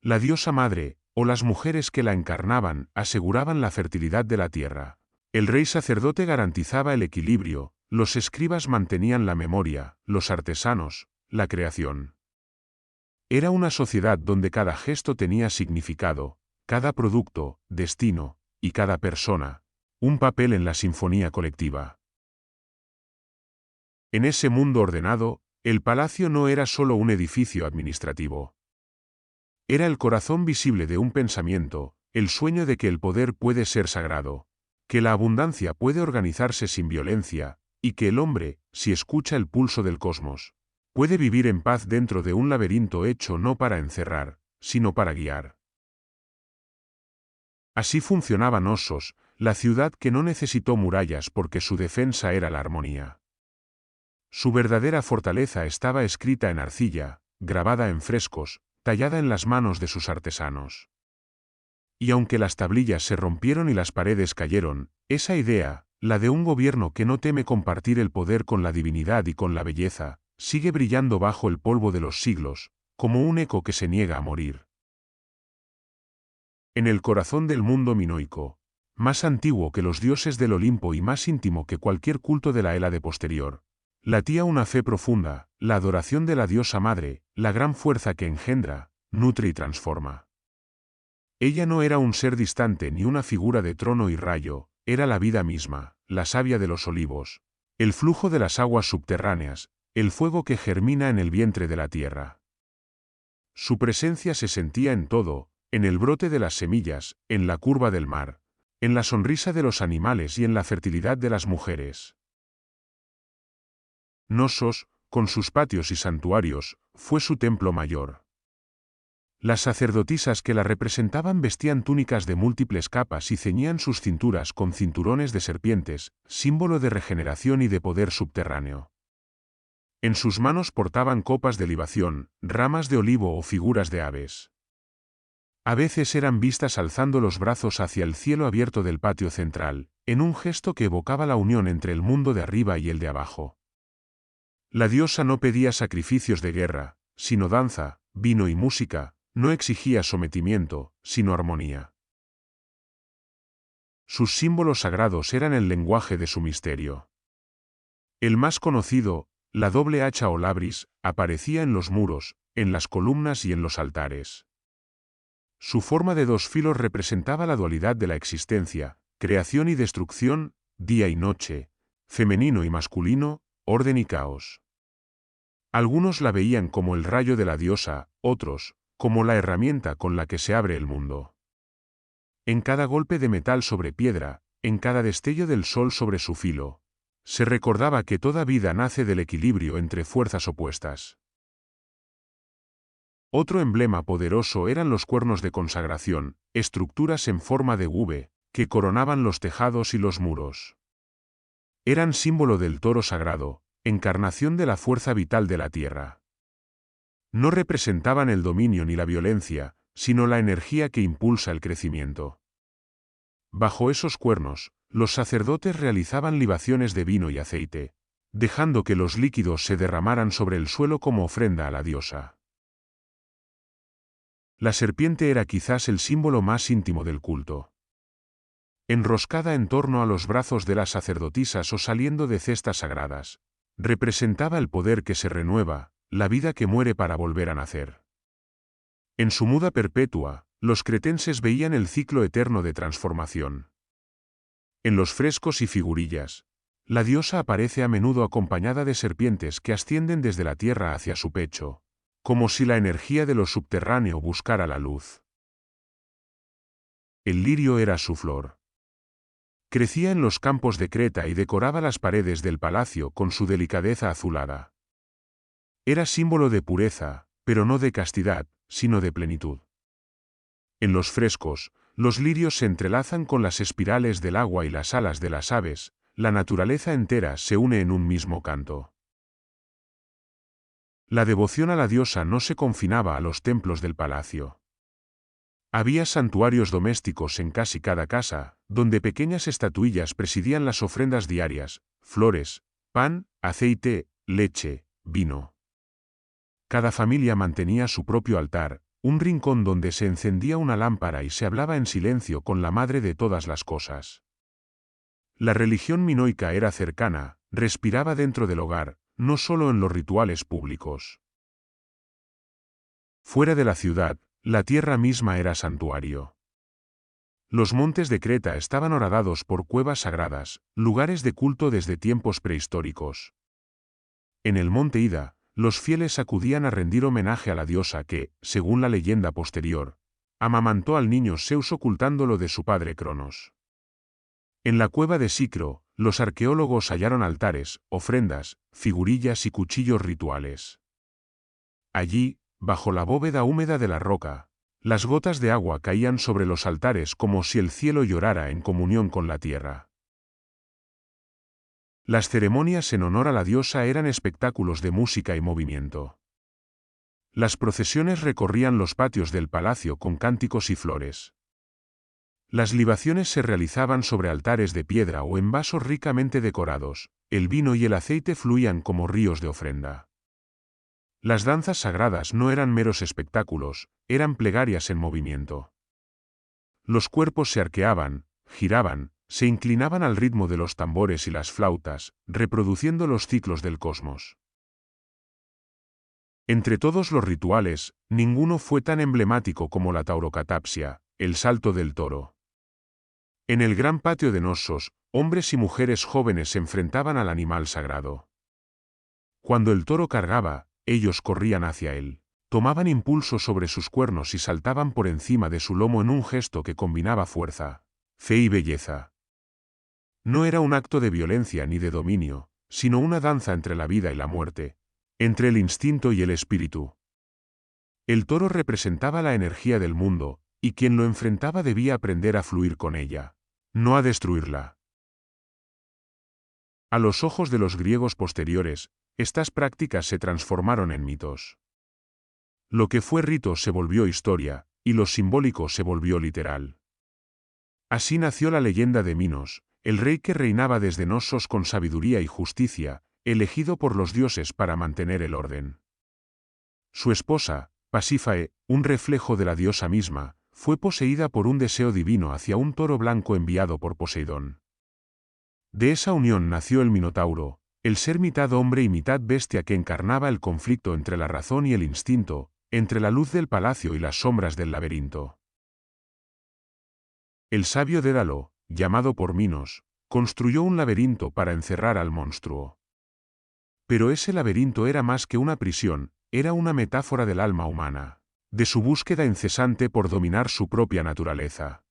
La diosa madre, o las mujeres que la encarnaban, aseguraban la fertilidad de la tierra. El rey sacerdote garantizaba el equilibrio, los escribas mantenían la memoria, los artesanos, la creación. Era una sociedad donde cada gesto tenía significado, cada producto, destino, y cada persona, un papel en la sinfonía colectiva. En ese mundo ordenado, el palacio no era solo un edificio administrativo. Era el corazón visible de un pensamiento, el sueño de que el poder puede ser sagrado, que la abundancia puede organizarse sin violencia, y que el hombre, si escucha el pulso del cosmos, puede vivir en paz dentro de un laberinto hecho no para encerrar, sino para guiar. Así funcionaba Knossos, la ciudad que no necesitó murallas porque su defensa era la armonía. Su verdadera fortaleza estaba escrita en arcilla, grabada en frescos, tallada en las manos de sus artesanos. Y aunque las tablillas se rompieron y las paredes cayeron, esa idea, la de un gobierno que no teme compartir el poder con la divinidad y con la belleza, sigue brillando bajo el polvo de los siglos, como un eco que se niega a morir. En el corazón del mundo minoico, más antiguo que los dioses del Olimpo y más íntimo que cualquier culto de la Hélade posterior, latía una fe profunda, la adoración de la diosa madre, la gran fuerza que engendra, nutre y transforma. Ella no era un ser distante ni una figura de trono y rayo, era la vida misma, la savia de los olivos, el flujo de las aguas subterráneas, el fuego que germina en el vientre de la tierra. Su presencia se sentía en todo, en el brote de las semillas, en la curva del mar, en la sonrisa de los animales y en la fertilidad de las mujeres. Knossos, con sus patios y santuarios, fue su templo mayor. Las sacerdotisas que la representaban vestían túnicas de múltiples capas y ceñían sus cinturas con cinturones de serpientes, símbolo de regeneración y de poder subterráneo. En sus manos portaban copas de libación, ramas de olivo o figuras de aves. A veces eran vistas alzando los brazos hacia el cielo abierto del patio central, en un gesto que evocaba la unión entre el mundo de arriba y el de abajo. La diosa no pedía sacrificios de guerra, sino danza, vino y música, no exigía sometimiento, sino armonía. Sus símbolos sagrados eran el lenguaje de su misterio. El más conocido, la doble hacha o labris, aparecía en los muros, en las columnas y en los altares. Su forma de dos filos representaba la dualidad de la existencia, creación y destrucción, día y noche, femenino y masculino, orden y caos. Algunos la veían como el rayo de la diosa, otros, como la herramienta con la que se abre el mundo. En cada golpe de metal sobre piedra, en cada destello del sol sobre su filo, se recordaba que toda vida nace del equilibrio entre fuerzas opuestas. Otro emblema poderoso eran los cuernos de consagración, estructuras en forma de V, que coronaban los tejados y los muros. Eran símbolo del toro sagrado, encarnación de la fuerza vital de la tierra. No representaban el dominio ni la violencia, sino la energía que impulsa el crecimiento. Bajo esos cuernos, los sacerdotes realizaban libaciones de vino y aceite, dejando que los líquidos se derramaran sobre el suelo como ofrenda a la diosa. La serpiente era quizás el símbolo más íntimo del culto. Enroscada en torno a los brazos de las sacerdotisas o saliendo de cestas sagradas, representaba el poder que se renueva, la vida que muere para volver a nacer. En su muda perpetua, los cretenses veían el ciclo eterno de transformación. En los frescos y figurillas, la diosa aparece a menudo acompañada de serpientes que ascienden desde la tierra hacia su pecho, como si la energía de lo subterráneo buscara la luz. El lirio era su flor. Crecía en los campos de Creta y decoraba las paredes del palacio con su delicadeza azulada. Era símbolo de pureza, pero no de castidad, sino de plenitud. En los frescos, los lirios se entrelazan con las espirales del agua y las alas de las aves, la naturaleza entera se une en un mismo canto. La devoción a la diosa no se confinaba a los templos del palacio. Había santuarios domésticos en casi cada casa, donde pequeñas estatuillas presidían las ofrendas diarias, flores, pan, aceite, leche, vino. Cada familia mantenía su propio altar, un rincón donde se encendía una lámpara y se hablaba en silencio con la madre de todas las cosas. La religión minoica era cercana, respiraba dentro del hogar, no solo en los rituales públicos. Fuera de la ciudad, la tierra misma era santuario. Los montes de Creta estaban horadados por cuevas sagradas, lugares de culto desde tiempos prehistóricos. En el monte Ida, los fieles acudían a rendir homenaje a la diosa que, según la leyenda posterior, amamantó al niño Zeus ocultándolo de su padre Cronos. En la cueva de Sicro, los arqueólogos hallaron altares, ofrendas, figurillas y cuchillos rituales. Allí, bajo la bóveda húmeda de la roca, las gotas de agua caían sobre los altares como si el cielo llorara en comunión con la tierra. Las ceremonias en honor a la diosa eran espectáculos de música y movimiento. Las procesiones recorrían los patios del palacio con cánticos y flores. Las libaciones se realizaban sobre altares de piedra o en vasos ricamente decorados, el vino y el aceite fluían como ríos de ofrenda. Las danzas sagradas no eran meros espectáculos, eran plegarias en movimiento. Los cuerpos se arqueaban, giraban, se inclinaban al ritmo de los tambores y las flautas, reproduciendo los ciclos del cosmos. Entre todos los rituales, ninguno fue tan emblemático como la taurocatapsia, el salto del toro. En el gran patio de Nossos, hombres y mujeres jóvenes se enfrentaban al animal sagrado. Cuando el toro cargaba, ellos corrían hacia él, tomaban impulso sobre sus cuernos y saltaban por encima de su lomo en un gesto que combinaba fuerza, fe y belleza. No era un acto de violencia ni de dominio, sino una danza entre la vida y la muerte, entre el instinto y el espíritu. El toro representaba la energía del mundo, y quien lo enfrentaba debía aprender a fluir con ella, no a destruirla. A los ojos de los griegos posteriores, estas prácticas se transformaron en mitos. Lo que fue rito se volvió historia, y lo simbólico se volvió literal. Así nació la leyenda de Minos, el rey que reinaba desde Nossos con sabiduría y justicia, elegido por los dioses para mantener el orden. Su esposa, Pasífae, un reflejo de la diosa misma, fue poseída por un deseo divino hacia un toro blanco enviado por Poseidón. De esa unión nació el Minotauro, el ser mitad hombre y mitad bestia que encarnaba el conflicto entre la razón y el instinto, entre la luz del palacio y las sombras del laberinto. El sabio Dédalo, llamado por Minos, construyó un laberinto para encerrar al monstruo. Pero ese laberinto era más que una prisión, era una metáfora del alma humana. de su búsqueda incesante por dominar su propia naturaleza.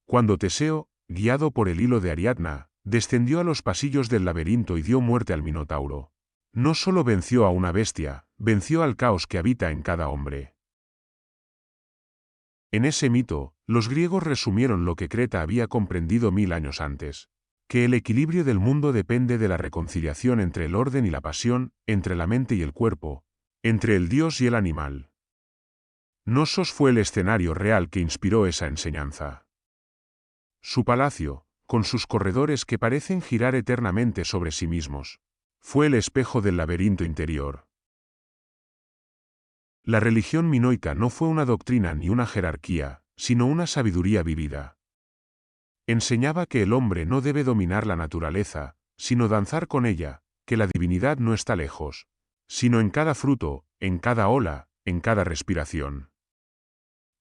Cuando Teseo, guiado por el hilo de Ariadna, descendió a los pasillos del laberinto y dio muerte al Minotauro, no solo venció a una bestia, venció al caos que habita en cada hombre. En ese mito, los griegos resumieron lo que Creta había comprendido 1000 años antes, que el equilibrio del mundo depende de la reconciliación entre el orden y la pasión, entre la mente y el cuerpo, entre el dios y el animal. Knossos fue el escenario real que inspiró esa enseñanza. Su palacio, con sus corredores que parecen girar eternamente sobre sí mismos, fue el espejo del laberinto interior. La religión minoica no fue una doctrina ni una jerarquía, sino una sabiduría vivida. Enseñaba que el hombre no debe dominar la naturaleza, sino danzar con ella, que la divinidad no está lejos, sino en cada fruto, en cada ola, en cada respiración.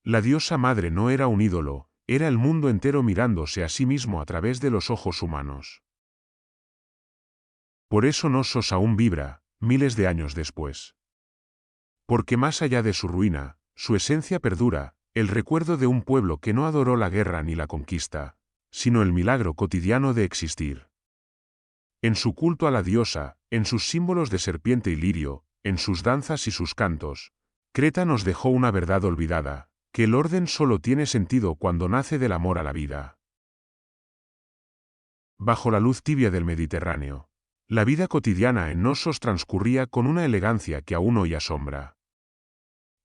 La diosa madre no era un ídolo, era el mundo entero mirándose a sí mismo a través de los ojos humanos. Por eso Knossos aún vibra, miles de años después. Porque más allá de su ruina, su esencia perdura, el recuerdo de un pueblo que no adoró la guerra ni la conquista, sino el milagro cotidiano de existir. En su culto a la diosa, en sus símbolos de serpiente y lirio, en sus danzas y sus cantos, Creta nos dejó una verdad olvidada, que el orden solo tiene sentido cuando nace del amor a la vida. Bajo la luz tibia del Mediterráneo, la vida cotidiana en Knossos transcurría con una elegancia que aún hoy asombra.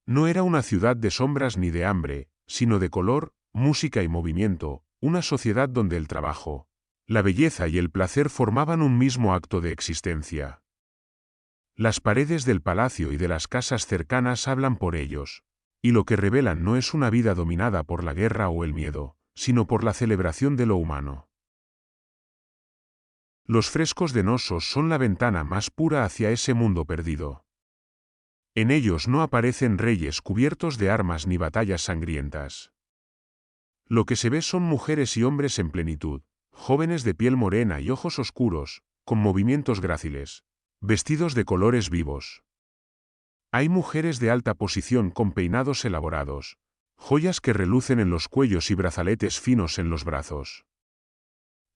No era una ciudad de sombras ni de hambre, sino de color, música y movimiento, una sociedad donde el trabajo, la belleza y el placer formaban un mismo acto de existencia. Las paredes del palacio y de las casas cercanas hablan por ellos, y lo que revelan no es una vida dominada por la guerra o el miedo, sino por la celebración de lo humano. Los frescos de Knossos son la ventana más pura hacia ese mundo perdido. En ellos no aparecen reyes cubiertos de armas ni batallas sangrientas. Lo que se ve son mujeres y hombres en plenitud, jóvenes de piel morena y ojos oscuros, con movimientos gráciles, vestidos de colores vivos. Hay mujeres de alta posición con peinados elaborados, joyas que relucen en los cuellos y brazaletes finos en los brazos.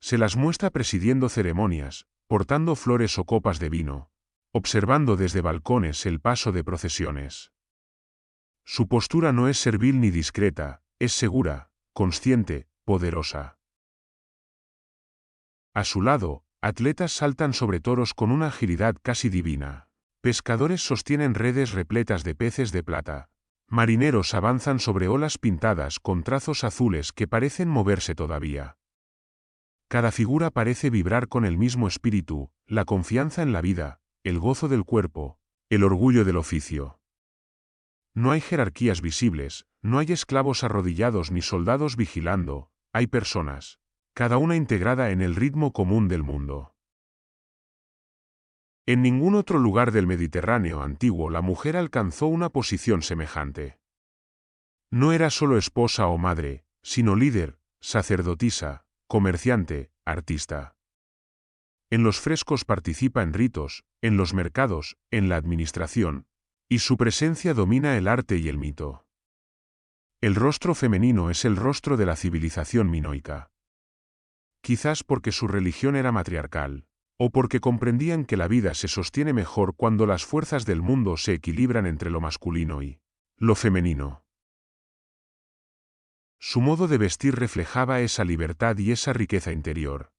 Se las muestra presidiendo ceremonias, portando flores o copas de vino, observando desde balcones el paso de procesiones. Su postura no es servil ni discreta, es segura, consciente, poderosa. A su lado, atletas saltan sobre toros con una agilidad casi divina. Pescadores sostienen redes repletas de peces de plata. Marineros avanzan sobre olas pintadas con trazos azules que parecen moverse todavía. Cada figura parece vibrar con el mismo espíritu, la confianza en la vida, el gozo del cuerpo, el orgullo del oficio. No hay jerarquías visibles, no hay esclavos arrodillados ni soldados vigilando, hay personas, cada una integrada en el ritmo común del mundo. En ningún otro lugar del Mediterráneo antiguo la mujer alcanzó una posición semejante. No era solo esposa o madre, sino líder, sacerdotisa, comerciante, artista. En los frescos participa en ritos, en los mercados, en la administración, y su presencia domina el arte y el mito. El rostro femenino es el rostro de la civilización minoica. Quizás porque su religión era matriarcal, o porque comprendían que la vida se sostiene mejor cuando las fuerzas del mundo se equilibran entre lo masculino y lo femenino. Su modo de vestir reflejaba esa libertad y esa riqueza interior.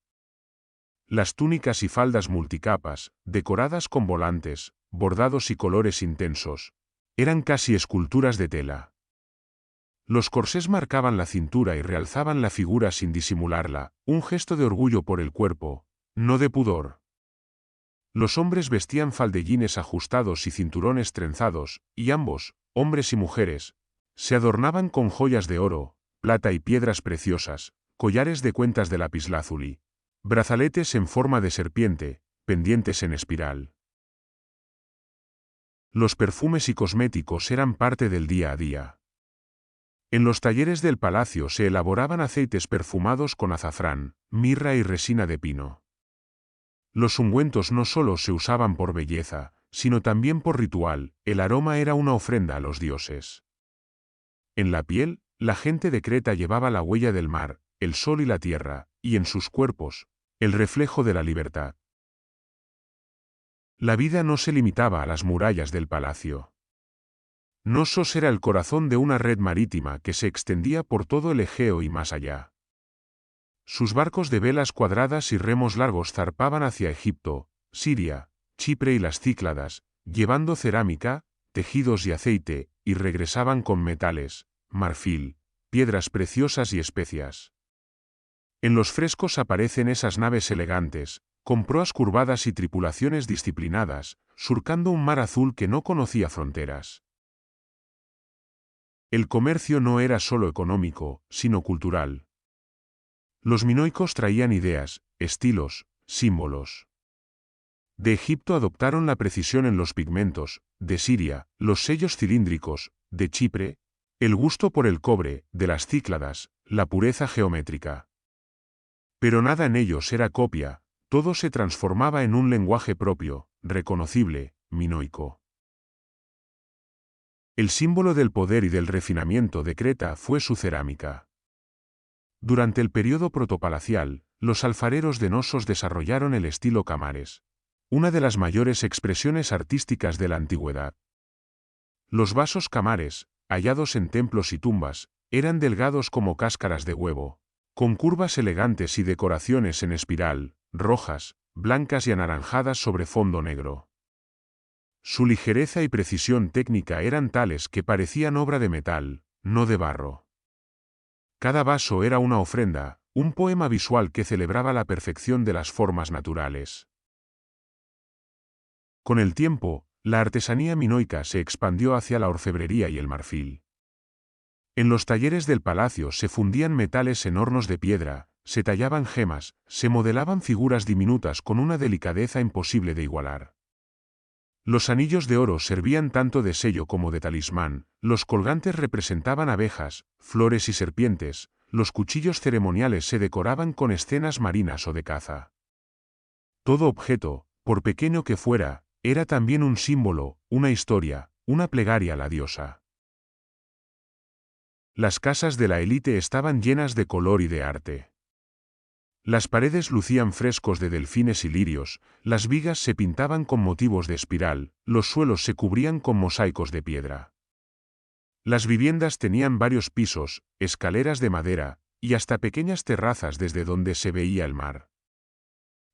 Las túnicas y faldas multicapas, decoradas con volantes, bordados y colores intensos, eran casi esculturas de tela. Los corsés marcaban la cintura y realzaban la figura sin disimularla, un gesto de orgullo por el cuerpo, no de pudor. Los hombres vestían faldellines ajustados y cinturones trenzados, y ambos, hombres y mujeres, se adornaban con joyas de oro, plata y piedras preciosas, collares de cuentas de lapislázuli, brazaletes en forma de serpiente, pendientes en espiral. Los perfumes y cosméticos eran parte del día a día. En los talleres del palacio se elaboraban aceites perfumados con azafrán, mirra y resina de pino. Los ungüentos no solo se usaban por belleza, sino también por ritual. El aroma era una ofrenda a los dioses. En la piel, la gente de Creta llevaba la huella del mar, el sol y la tierra, y en sus cuerpos, el reflejo de la libertad. La vida no se limitaba a las murallas del palacio. Knossos era el corazón de una red marítima que se extendía por todo el Egeo y más allá. Sus barcos de velas cuadradas y remos largos zarpaban hacia Egipto, Siria, Chipre y las Cícladas, llevando cerámica, tejidos y aceite, y regresaban con metales, marfil, piedras preciosas y especias. En los frescos aparecen esas naves elegantes, con proas curvadas y tripulaciones disciplinadas, surcando un mar azul que no conocía fronteras. El comercio no era solo económico, sino cultural. Los minoicos traían ideas, estilos, símbolos. De Egipto adoptaron la precisión en los pigmentos, de Siria, los sellos cilíndricos, de Chipre, el gusto por el cobre, de las Cícladas, la pureza geométrica. Pero nada en ellos era copia, todo se transformaba en un lenguaje propio, reconocible, minoico. El símbolo del poder y del refinamiento de Creta fue su cerámica. Durante el período protopalacial, los alfareros de Knossos desarrollaron el estilo Camares, una de las mayores expresiones artísticas de la antigüedad. Los vasos Camares, hallados en templos y tumbas, eran delgados como cáscaras de huevo, con curvas elegantes y decoraciones en espiral, rojas, blancas y anaranjadas sobre fondo negro. Su ligereza y precisión técnica eran tales que parecían obra de metal, no de barro. Cada vaso era una ofrenda, un poema visual que celebraba la perfección de las formas naturales. Con el tiempo, la artesanía minoica se expandió hacia la orfebrería y el marfil. En los talleres del palacio se fundían metales en hornos de piedra, se tallaban gemas, se modelaban figuras diminutas con una delicadeza imposible de igualar. Los anillos de oro servían tanto de sello como de talismán, los colgantes representaban abejas, flores y serpientes, los cuchillos ceremoniales se decoraban con escenas marinas o de caza. Todo objeto, por pequeño que fuera, era también un símbolo, una historia, una plegaria a la diosa. Las casas de la élite estaban llenas de color y de arte. Las paredes lucían frescos de delfines y lirios, las vigas se pintaban con motivos de espiral, los suelos se cubrían con mosaicos de piedra. Las viviendas tenían varios pisos, escaleras de madera, y hasta pequeñas terrazas desde donde se veía el mar.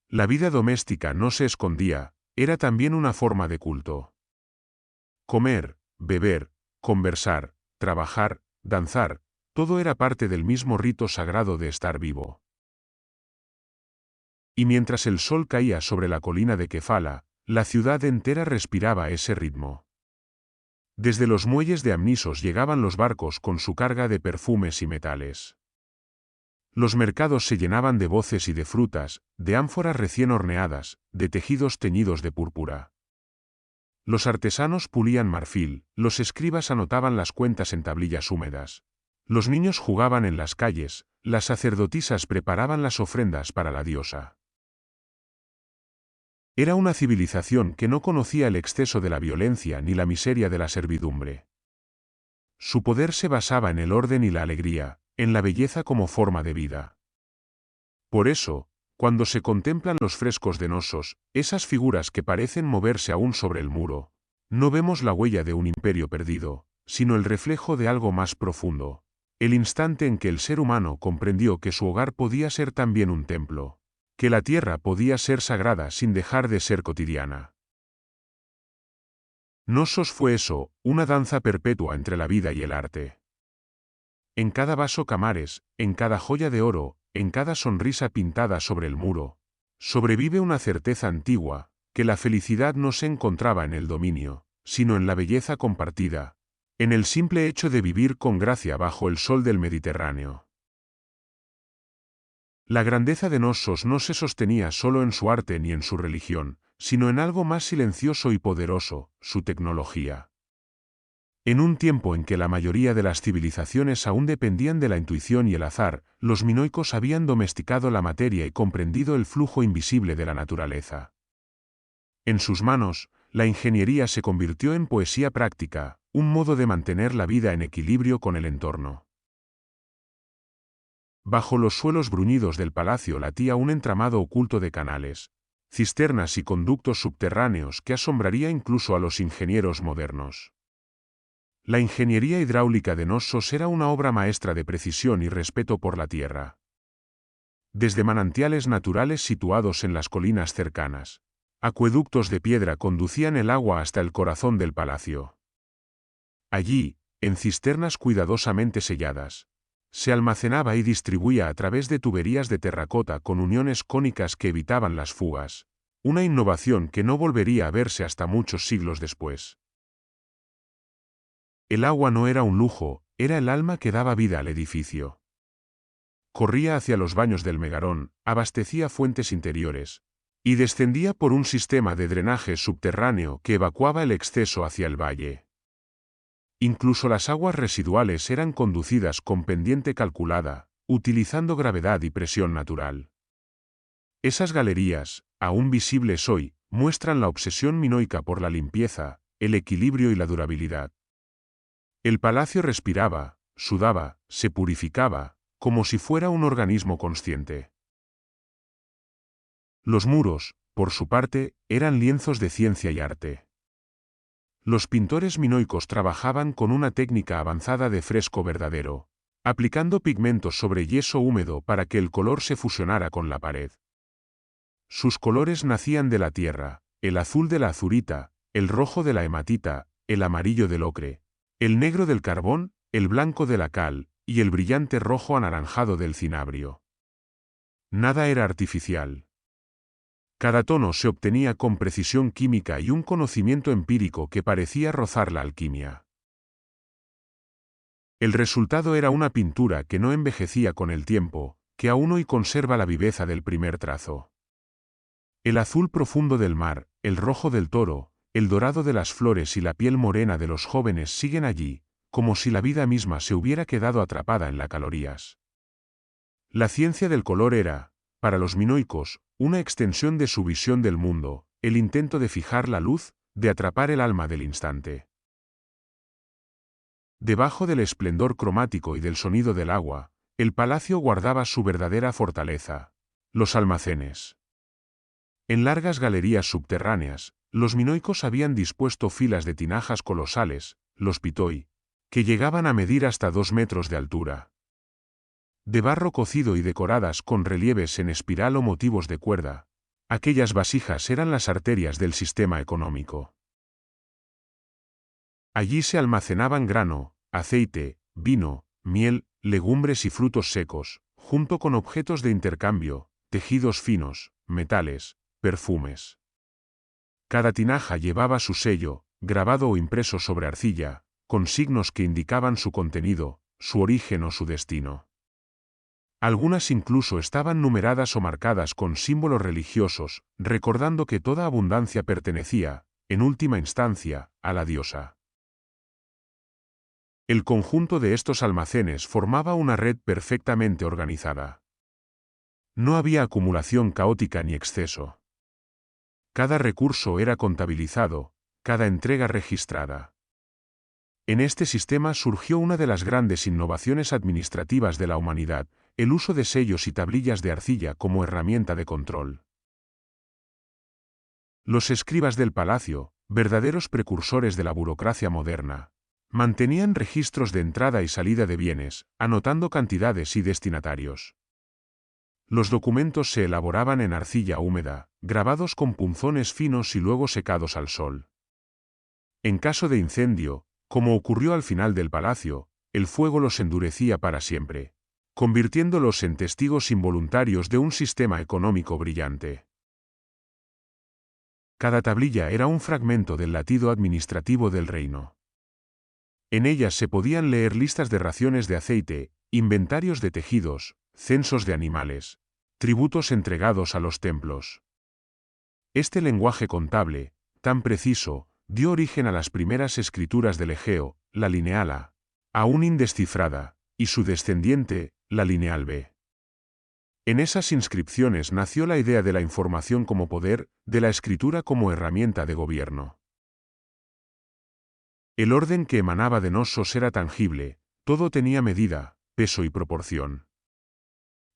La vida doméstica no se escondía, era también una forma de culto. Comer, beber, conversar, trabajar, danzar, todo era parte del mismo rito sagrado de estar vivo. Y mientras el sol caía sobre la colina de Kefala, la ciudad entera respiraba ese ritmo. Desde los muelles de Amnisos llegaban los barcos con su carga de perfumes y metales. Los mercados se llenaban de voces y de frutas, de ánforas recién horneadas, de tejidos teñidos de púrpura. Los artesanos pulían marfil, los escribas anotaban las cuentas en tablillas húmedas. Los niños jugaban en las calles, las sacerdotisas preparaban las ofrendas para la diosa. Era una civilización que no conocía el exceso de la violencia ni la miseria de la servidumbre. Su poder se basaba en el orden y la alegría, en la belleza como forma de vida. Por eso, cuando se contemplan los frescos de Knossos, esas figuras que parecen moverse aún sobre el muro, no vemos la huella de un imperio perdido, sino el reflejo de algo más profundo, el instante en que el ser humano comprendió que su hogar podía ser también un templo, que la tierra podía ser sagrada sin dejar de ser cotidiana. Knossos fue eso, una danza perpetua entre la vida y el arte. En cada vaso Camares, en cada joya de oro, en cada sonrisa pintada sobre el muro, sobrevive una certeza antigua, que la felicidad no se encontraba en el dominio, sino en la belleza compartida, en el simple hecho de vivir con gracia bajo el sol del Mediterráneo. La grandeza de Knossos no se sostenía solo en su arte ni en su religión, sino en algo más silencioso y poderoso, su tecnología. En un tiempo en que la mayoría de las civilizaciones aún dependían de la intuición y el azar, los minoicos habían domesticado la materia y comprendido el flujo invisible de la naturaleza. En sus manos, La ingeniería se convirtió en poesía práctica, un modo de mantener la vida en equilibrio con el entorno. Bajo los suelos bruñidos del palacio latía un entramado oculto de canales, cisternas y conductos subterráneos que asombraría incluso a los ingenieros modernos. La ingeniería hidráulica de Knossos era una obra maestra de precisión y respeto por la tierra. Desde manantiales naturales situados en las colinas cercanas, acueductos de piedra conducían el agua hasta el corazón del palacio. Allí, en cisternas cuidadosamente selladas, se almacenaba y distribuía a través de tuberías de terracota con uniones cónicas que evitaban las fugas, una innovación que no volvería a verse hasta muchos siglos después. El agua no era un lujo, era el alma que daba vida al edificio. Corría hacia los baños del Megarón, abastecía fuentes interiores, y descendía por un sistema de drenaje subterráneo que evacuaba el exceso hacia el valle. Incluso las aguas residuales eran conducidas con pendiente calculada, utilizando gravedad y presión natural. Esas galerías, aún visibles hoy, muestran la obsesión minoica por la limpieza, el equilibrio y la durabilidad. El palacio respiraba, sudaba, se purificaba, como si fuera un organismo consciente. Los muros, por su parte, eran lienzos de ciencia y arte. Los pintores minoicos trabajaban con una técnica avanzada de fresco verdadero, aplicando pigmentos sobre yeso húmedo para que el color se fusionara con la pared. Sus colores nacían de la tierra, el azul de la azurita, el rojo de la hematita, el amarillo del ocre, el negro del carbón, el blanco de la cal, y el brillante rojo anaranjado del cinabrio. Nada era artificial. Cada tono se obtenía con precisión química y un conocimiento empírico que parecía rozar la alquimia. El resultado era una pintura que no envejecía con el tiempo, que aún hoy conserva la viveza del primer trazo. El azul profundo del mar, el rojo del toro, el dorado de las flores y la piel morena de los jóvenes siguen allí, como si la vida misma se hubiera quedado atrapada en las calorías. La ciencia del color era, para los minoicos, una extensión de su visión del mundo, el intento de fijar la luz, de atrapar el alma del instante. Debajo del esplendor cromático y del sonido del agua, el palacio guardaba su verdadera fortaleza: los almacenes. En largas galerías subterráneas, los minoicos habían dispuesto filas de tinajas colosales, los pitoi, que llegaban a medir hasta 2 metros de altura. De barro cocido y decoradas con relieves en espiral o motivos de cuerda, aquellas vasijas eran las arterias del sistema económico. Allí se almacenaban grano, aceite, vino, miel, legumbres y frutos secos, junto con objetos de intercambio, tejidos finos, metales, perfumes. Cada tinaja llevaba su sello, grabado o impreso sobre arcilla, con signos que indicaban su contenido, su origen o su destino. Algunas incluso estaban numeradas o marcadas con símbolos religiosos, recordando que toda abundancia pertenecía, en última instancia, a la diosa. El conjunto de estos almacenes formaba una red perfectamente organizada. No había acumulación caótica ni exceso. Cada recurso era contabilizado, cada entrega registrada. En este sistema surgió una de las grandes innovaciones administrativas de la humanidad: el uso de sellos y tablillas de arcilla como herramienta de control. Los escribas del palacio, verdaderos precursores de la burocracia moderna, mantenían registros de entrada y salida de bienes, anotando cantidades y destinatarios. Los documentos se elaboraban en arcilla húmeda, grabados con punzones finos y luego secados al sol. En caso de incendio, como ocurrió al final del palacio, el fuego los endurecía para siempre, convirtiéndolos en testigos involuntarios de un sistema económico brillante. Cada tablilla era un fragmento del latido administrativo del reino. En ellas se podían leer listas de raciones de aceite, inventarios de tejidos, censos de animales, tributos entregados a los templos. Este lenguaje contable, tan preciso, dio origen a las primeras escrituras del Egeo, la lineal A, aún indescifrada, y su descendiente, la lineal B. En esas inscripciones nació la idea de la información como poder, de la escritura como herramienta de gobierno. El orden que emanaba de Knossos era tangible, todo tenía medida, peso y proporción.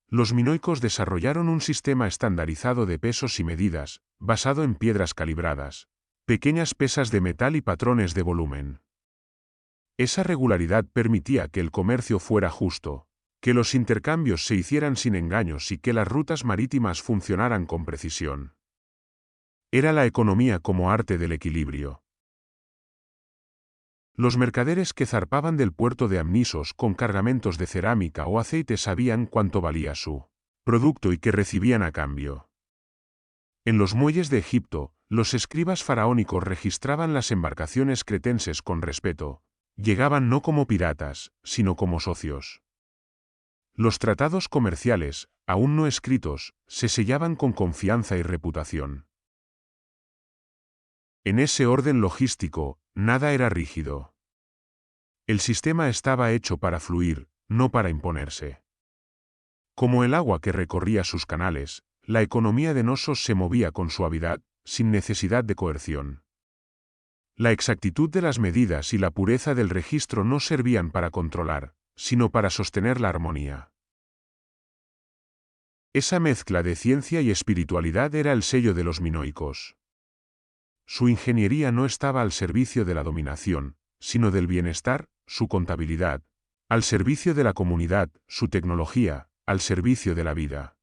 Los minoicos desarrollaron un sistema estandarizado de pesos y medidas, basado en piedras calibradas, pequeñas pesas de metal y patrones de volumen. Esa regularidad permitía que el comercio fuera justo, que los intercambios se hicieran sin engaños y que las rutas marítimas funcionaran con precisión. Era la economía como arte del equilibrio. Los mercaderes que zarpaban del puerto de Amnisos con cargamentos de cerámica o aceite sabían cuánto valía su producto y qué recibían a cambio. En los muelles de Egipto, los escribas faraónicos registraban las embarcaciones cretenses con respeto. Llegaban no como piratas, sino como socios. Los tratados comerciales, aún no escritos, se sellaban con confianza y reputación. En ese orden logístico, nada era rígido. El sistema estaba hecho para fluir, no para imponerse. Como el agua que recorría sus canales, la economía de Knossos se movía con suavidad, sin necesidad de coerción. La exactitud de las medidas y la pureza del registro no servían para controlar, sino para sostener la armonía. Esa mezcla de ciencia y espiritualidad era el sello de los minoicos. Su ingeniería no estaba al servicio de la dominación, sino del bienestar, su contabilidad, al servicio de la comunidad, su tecnología, al servicio de la vida.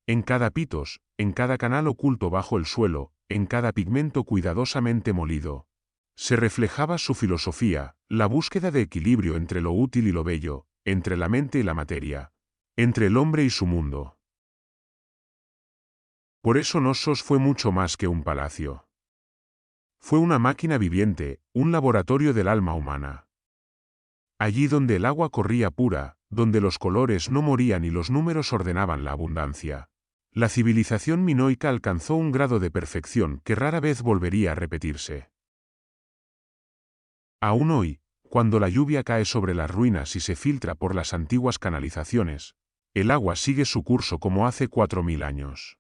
En cada pitos, en cada canal oculto bajo el suelo, en cada pigmento cuidadosamente molido, se reflejaba su filosofía, la búsqueda de equilibrio entre lo útil y lo bello, entre la mente y la materia, entre el hombre y su mundo. Por eso Knossos fue mucho más que un palacio. Fue una máquina viviente, un laboratorio del alma humana. Allí donde el agua corría pura, donde los colores no morían y los números ordenaban la abundancia, la civilización minoica alcanzó un grado de perfección que rara vez volvería a repetirse. Aún hoy, cuando la lluvia cae sobre las ruinas y se filtra por las antiguas canalizaciones, el agua sigue su curso como hace 4000 años.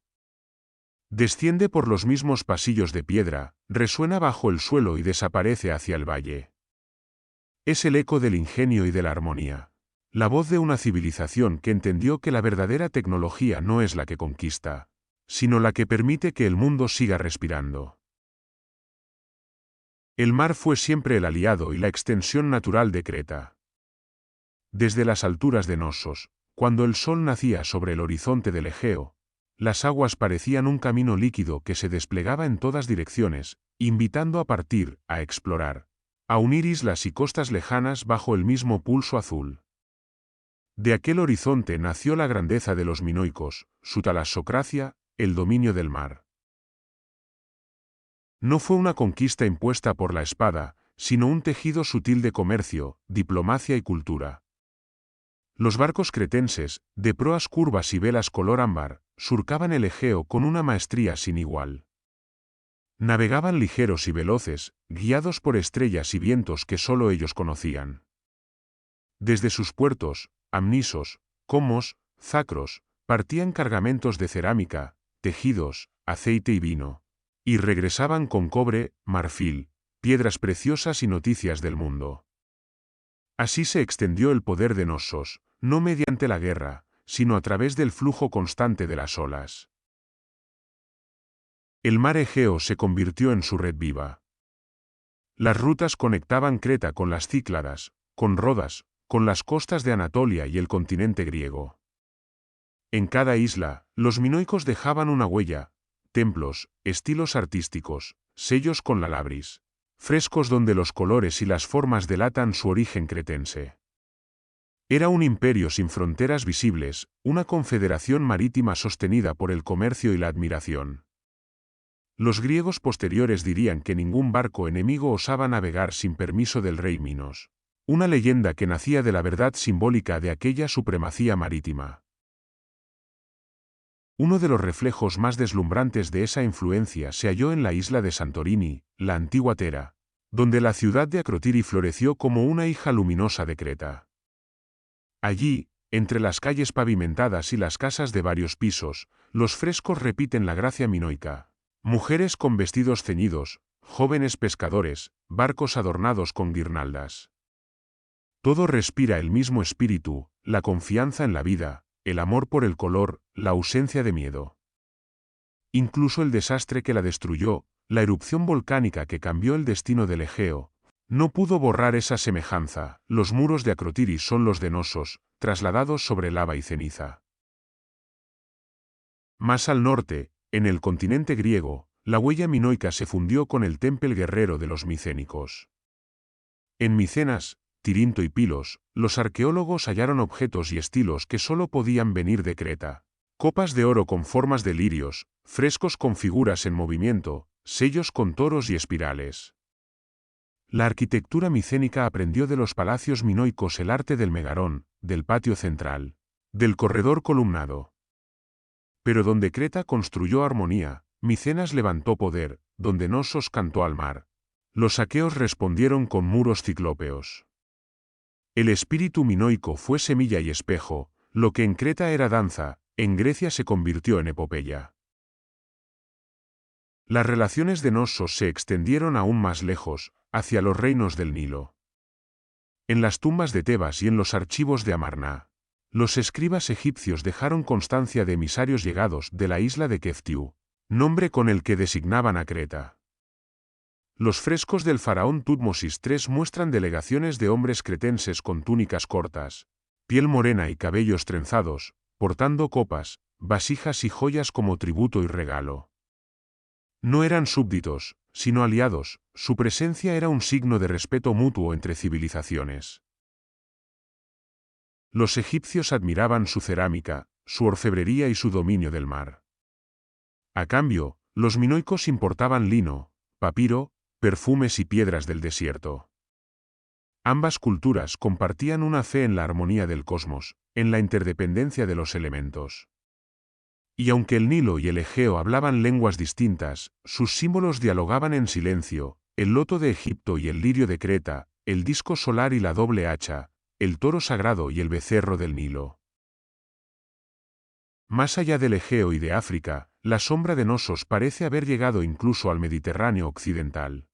Desciende por los mismos pasillos de piedra, resuena bajo el suelo y desaparece hacia el valle. Es el eco del ingenio y de la armonía. La voz de una civilización que entendió que la verdadera tecnología no es la que conquista, sino la que permite que el mundo siga respirando. El mar fue siempre el aliado y la extensión natural de Creta. Desde las alturas de Knossos, cuando el sol nacía sobre el horizonte del Egeo, las aguas parecían un camino líquido que se desplegaba en todas direcciones, invitando a partir, a explorar, a unir islas y costas lejanas bajo el mismo pulso azul. De aquel horizonte nació la grandeza de los minoicos, su talassocracia, el dominio del mar. No fue una conquista impuesta por la espada, sino un tejido sutil de comercio, diplomacia y cultura. Los barcos cretenses, de proas curvas y velas color ámbar, surcaban el Egeo con una maestría sin igual. Navegaban ligeros y veloces, guiados por estrellas y vientos que solo ellos conocían. Desde sus puertos, Amnisos, Comos, Zacros, partían cargamentos de cerámica, tejidos, aceite y vino, y regresaban con cobre, marfil, piedras preciosas y noticias del mundo. Así se extendió el poder de Knossos, no mediante la guerra, sino a través del flujo constante de las olas. El mar Egeo se convirtió en su red viva. Las rutas conectaban Creta con las Cícladas, con Rodas, con las costas de Anatolia y el continente griego. En cada isla, los minoicos dejaban una huella, templos, estilos artísticos, sellos con la labris, frescos donde los colores y las formas delatan su origen cretense. Era un imperio sin fronteras visibles, una confederación marítima sostenida por el comercio y la admiración. Los griegos posteriores dirían que ningún barco enemigo osaba navegar sin permiso del rey Minos. Una leyenda que nacía de la verdad simbólica de aquella supremacía marítima. Uno de los reflejos más deslumbrantes de esa influencia se halló en la isla de Santorini, la antigua Tera, donde la ciudad de Acrotiri floreció como una hija luminosa de Creta. Allí, entre las calles pavimentadas y las casas de varios pisos, los frescos repiten la gracia minoica. Mujeres con vestidos ceñidos, jóvenes pescadores, barcos adornados con guirnaldas. Todo respira el mismo espíritu, la confianza en la vida, el amor por el color, la ausencia de miedo. Incluso el desastre que la destruyó, la erupción volcánica que cambió el destino del Egeo, no pudo borrar esa semejanza. Los muros de Acrotiris son los de Nosos, trasladados sobre lava y ceniza. Más al norte, en el continente griego, la huella minoica se fundió con el temple guerrero de los micénicos. En Micenas, Tirinto y Pilos, los arqueólogos hallaron objetos y estilos que solo podían venir de Creta. Copas de oro con formas de lirios, frescos con figuras en movimiento, sellos con toros y espirales. La arquitectura micénica aprendió de los palacios minoicos el arte del megarón, del patio central, del corredor columnado. Pero donde Creta construyó armonía, Micenas levantó poder, donde Nosos cantó al mar. Los aqueos respondieron con muros ciclópeos. El espíritu minoico fue semilla y espejo, lo que en Creta era danza, en Grecia se convirtió en epopeya. Las relaciones de Nosos se extendieron aún más lejos, hacia los reinos del Nilo. En las tumbas de Tebas y en los archivos de Amarna, los escribas egipcios dejaron constancia de emisarios llegados de la isla de Keftiu, nombre con el que designaban a Creta. Los frescos del faraón Tutmosis III muestran delegaciones de hombres cretenses con túnicas cortas, piel morena y cabellos trenzados, portando copas, vasijas y joyas como tributo y regalo. No eran súbditos, sino aliados, su presencia era un signo de respeto mutuo entre civilizaciones. Los egipcios admiraban su cerámica, su orfebrería y su dominio del mar. A cambio, los minoicos importaban lino, papiro, perfumes y piedras del desierto. Ambas culturas compartían una fe en la armonía del cosmos, en la interdependencia de los elementos. Y aunque el Nilo y el Egeo hablaban lenguas distintas, sus símbolos dialogaban en silencio: el loto de Egipto y el lirio de Creta, el disco solar y la doble hacha, el toro sagrado y el becerro del Nilo. Más allá del Egeo y de África, la sombra de Nosos parece haber llegado incluso al Mediterráneo occidental.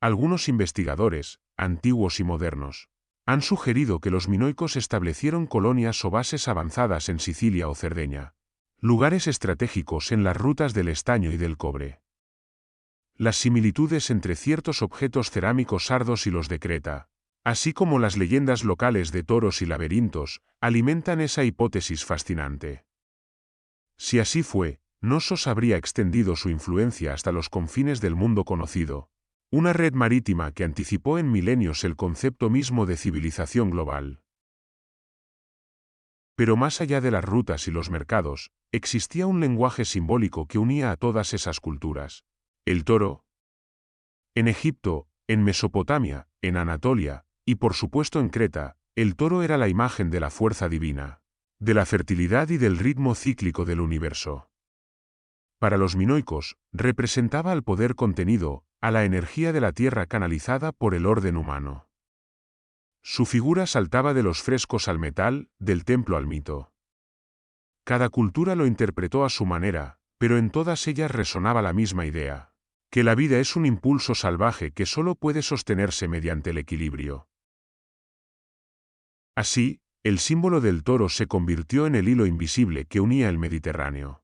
Algunos investigadores, antiguos y modernos, han sugerido que los minoicos establecieron colonias o bases avanzadas en Sicilia o Cerdeña, lugares estratégicos en las rutas del estaño y del cobre. Las similitudes entre ciertos objetos cerámicos sardos y los de Creta, así como las leyendas locales de toros y laberintos, alimentan esa hipótesis fascinante. Si así fue, Nosos habría extendido su influencia hasta los confines del mundo conocido, una red marítima que anticipó en milenios el concepto mismo de civilización global. Pero más allá de las rutas y los mercados, existía un lenguaje simbólico que unía a todas esas culturas. El toro. En Egipto, en Mesopotamia, en Anatolia, y por supuesto en Creta, el toro era la imagen de la fuerza divina, de la fertilidad y del ritmo cíclico del universo. Para los minoicos, representaba al poder contenido, a la energía de la tierra canalizada por el orden humano. Su figura saltaba de los frescos al metal, del templo al mito. Cada cultura lo interpretó a su manera, pero en todas ellas resonaba la misma idea: que la vida es un impulso salvaje que solo puede sostenerse mediante el equilibrio. Así, el símbolo del toro se convirtió en el hilo invisible que unía el Mediterráneo.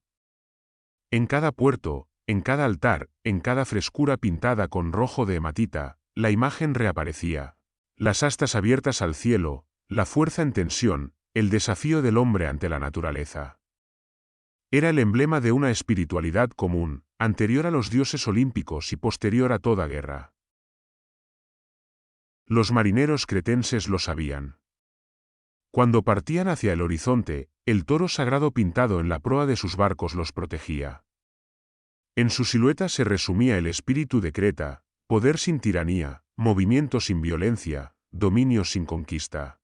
En cada puerto, en cada altar, en cada frescura pintada con rojo de hematita, la imagen reaparecía: las astas abiertas al cielo, la fuerza en tensión, el desafío del hombre ante la naturaleza. Era el emblema de una espiritualidad común, anterior a los dioses olímpicos y posterior a toda guerra. Los marineros cretenses lo sabían. Cuando partían hacia el horizonte, el toro sagrado pintado en la proa de sus barcos los protegía. En su silueta se resumía el espíritu de Creta: poder sin tiranía, movimiento sin violencia, dominio sin conquista.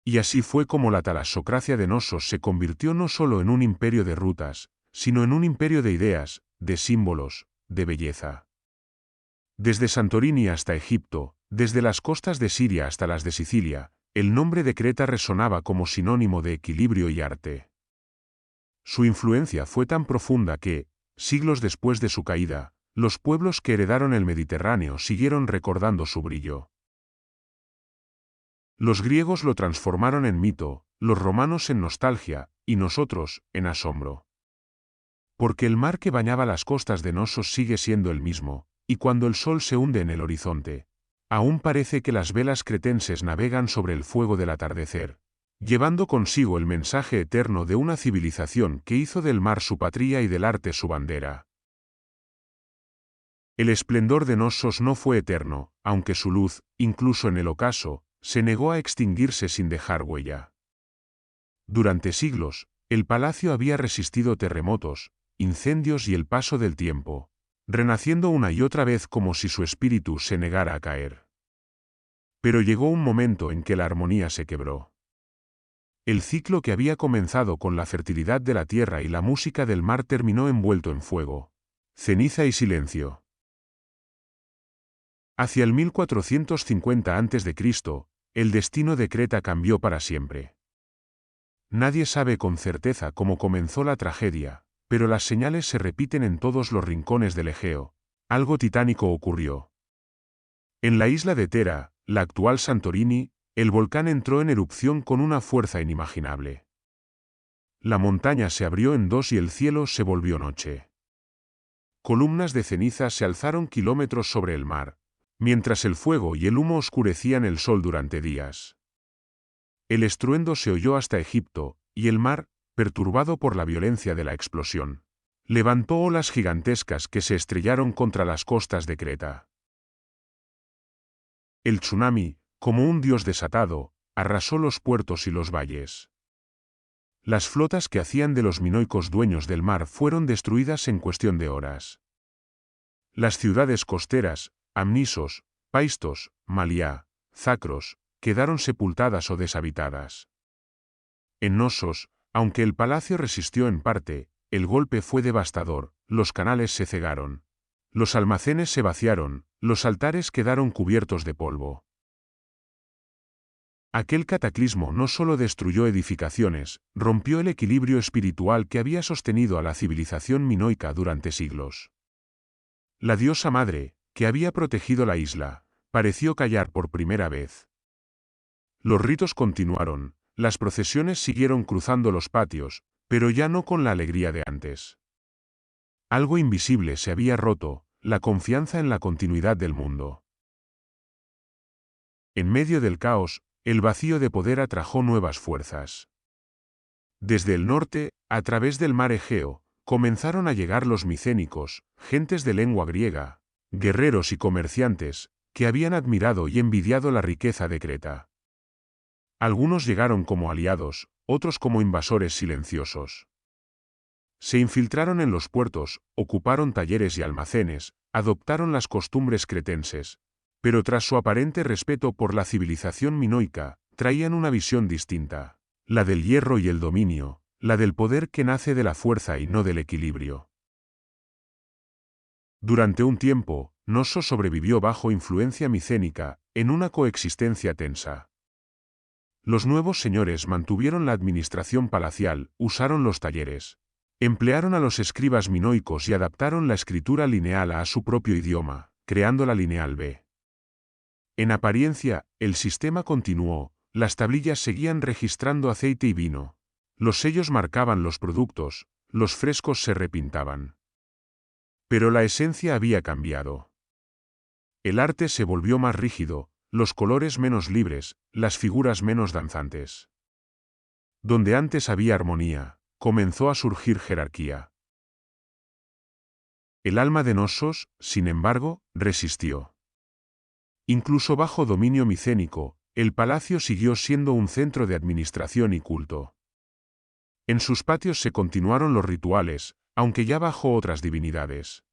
Y así fue como la talassocracia de Nosos se convirtió no solo en un imperio de rutas, sino en un imperio de ideas, de símbolos, de belleza. Desde Santorini hasta Egipto, desde las costas de Siria hasta las de Sicilia, el nombre de Creta resonaba como sinónimo de equilibrio y arte. Su influencia fue tan profunda que, Siglos después de su caída, los pueblos que heredaron el Mediterráneo siguieron recordando su brillo. Los griegos lo transformaron en mito, los romanos en nostalgia, y nosotros, en asombro. Porque el mar que bañaba las costas de Nosos sigue siendo el mismo, y cuando el sol se hunde en el horizonte, aún parece que las velas cretenses navegan sobre el fuego del atardecer, llevando consigo el mensaje eterno de una civilización que hizo del mar su patria y del arte su bandera. El esplendor de Nosos no fue eterno, aunque su luz, incluso en el ocaso, se negó a extinguirse sin dejar huella. Durante siglos, el palacio había resistido terremotos, incendios y el paso del tiempo, renaciendo una y otra vez como si su espíritu se negara a caer. Pero llegó un momento en que la armonía se quebró. El ciclo que había comenzado con la fertilidad de la tierra y la música del mar terminó envuelto en fuego, ceniza y silencio. Hacia el 1450 a.C., el destino de Creta cambió para siempre. Nadie sabe con certeza cómo comenzó la tragedia, pero las señales se repiten en todos los rincones del Egeo. Algo titánico ocurrió. En la isla de Tera, la actual Santorini, el volcán entró en erupción con una fuerza inimaginable. La montaña se abrió en dos y el cielo se volvió noche. Columnas de ceniza se alzaron kilómetros sobre el mar, mientras el fuego y el humo oscurecían el sol durante días. El estruendo se oyó hasta Egipto, y el mar, perturbado por la violencia de la explosión, levantó olas gigantescas que se estrellaron contra las costas de Creta. El tsunami, como un dios desatado, arrasó los puertos y los valles. Las flotas que hacían de los minoicos dueños del mar fueron destruidas en cuestión de horas. Las ciudades costeras, Amnisos, Paistos, Maliá, Zacros, quedaron sepultadas o deshabitadas. En Nosos, aunque el palacio resistió en parte, el golpe fue devastador, los canales se cegaron. Los almacenes se vaciaron, los altares quedaron cubiertos de polvo. Aquel cataclismo no solo destruyó edificaciones, rompió el equilibrio espiritual que había sostenido a la civilización minoica durante siglos. La diosa madre, que había protegido la isla, pareció callar por primera vez. Los ritos continuaron, las procesiones siguieron cruzando los patios, pero ya no con la alegría de antes. Algo invisible se había roto, la confianza en la continuidad del mundo. En medio del caos, el vacío de poder atrajo nuevas fuerzas. Desde el norte, a través del mar Egeo, comenzaron a llegar los micénicos, gentes de lengua griega, guerreros y comerciantes, que habían admirado y envidiado la riqueza de Creta. Algunos llegaron como aliados, otros como invasores silenciosos. Se infiltraron en los puertos, ocuparon talleres y almacenes, adoptaron las costumbres cretenses, pero tras su aparente respeto por la civilización minoica, traían una visión distinta, la del hierro y el dominio, la del poder que nace de la fuerza y no del equilibrio. Durante un tiempo, Noso sobrevivió bajo influencia micénica, en una coexistencia tensa. Los nuevos señores mantuvieron la administración palacial, usaron los talleres, emplearon a los escribas minoicos y adaptaron la escritura lineal a su propio idioma, creando la lineal B. En apariencia, el sistema continuó, las tablillas seguían registrando aceite y vino, los sellos marcaban los productos, los frescos se repintaban. Pero la esencia había cambiado. El arte se volvió más rígido, los colores menos libres, las figuras menos danzantes. Donde antes había armonía, comenzó a surgir jerarquía. El alma de Nosos, sin embargo, resistió. Incluso bajo dominio micénico, el palacio siguió siendo un centro de administración y culto. En sus patios se continuaron los rituales, aunque ya bajo otras divinidades.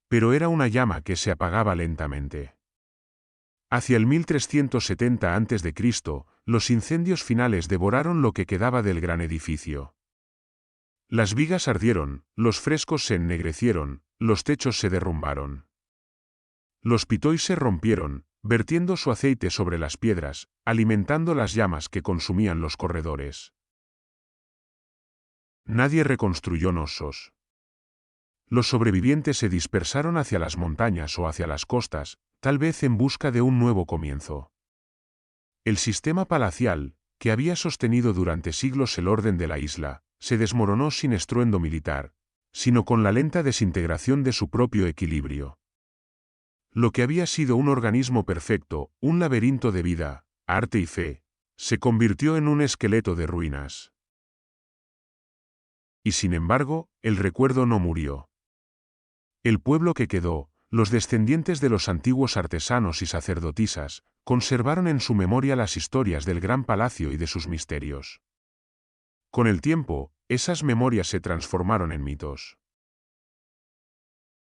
Pero era una llama que se apagaba lentamente. Hacia el 1370 a.C., los incendios finales devoraron lo que quedaba del gran edificio. Las vigas ardieron, los frescos se ennegrecieron, los techos se derrumbaron. Los pitois se rompieron, vertiendo su aceite sobre las piedras, alimentando las llamas que consumían los corredores. Nadie reconstruyó Nosos. Los sobrevivientes se dispersaron hacia las montañas o hacia las costas, tal vez en busca de un nuevo comienzo. El sistema palacial, que había sostenido durante siglos el orden de la isla, se desmoronó sin estruendo militar, sino con la lenta desintegración de su propio equilibrio. Lo que había sido un organismo perfecto, un laberinto de vida, arte y fe, se convirtió en un esqueleto de ruinas. Y sin embargo, el recuerdo no murió. El pueblo que quedó, los descendientes de los antiguos artesanos y sacerdotisas, conservaron en su memoria las historias del gran palacio y de sus misterios. Con el tiempo, esas memorias se transformaron en mitos.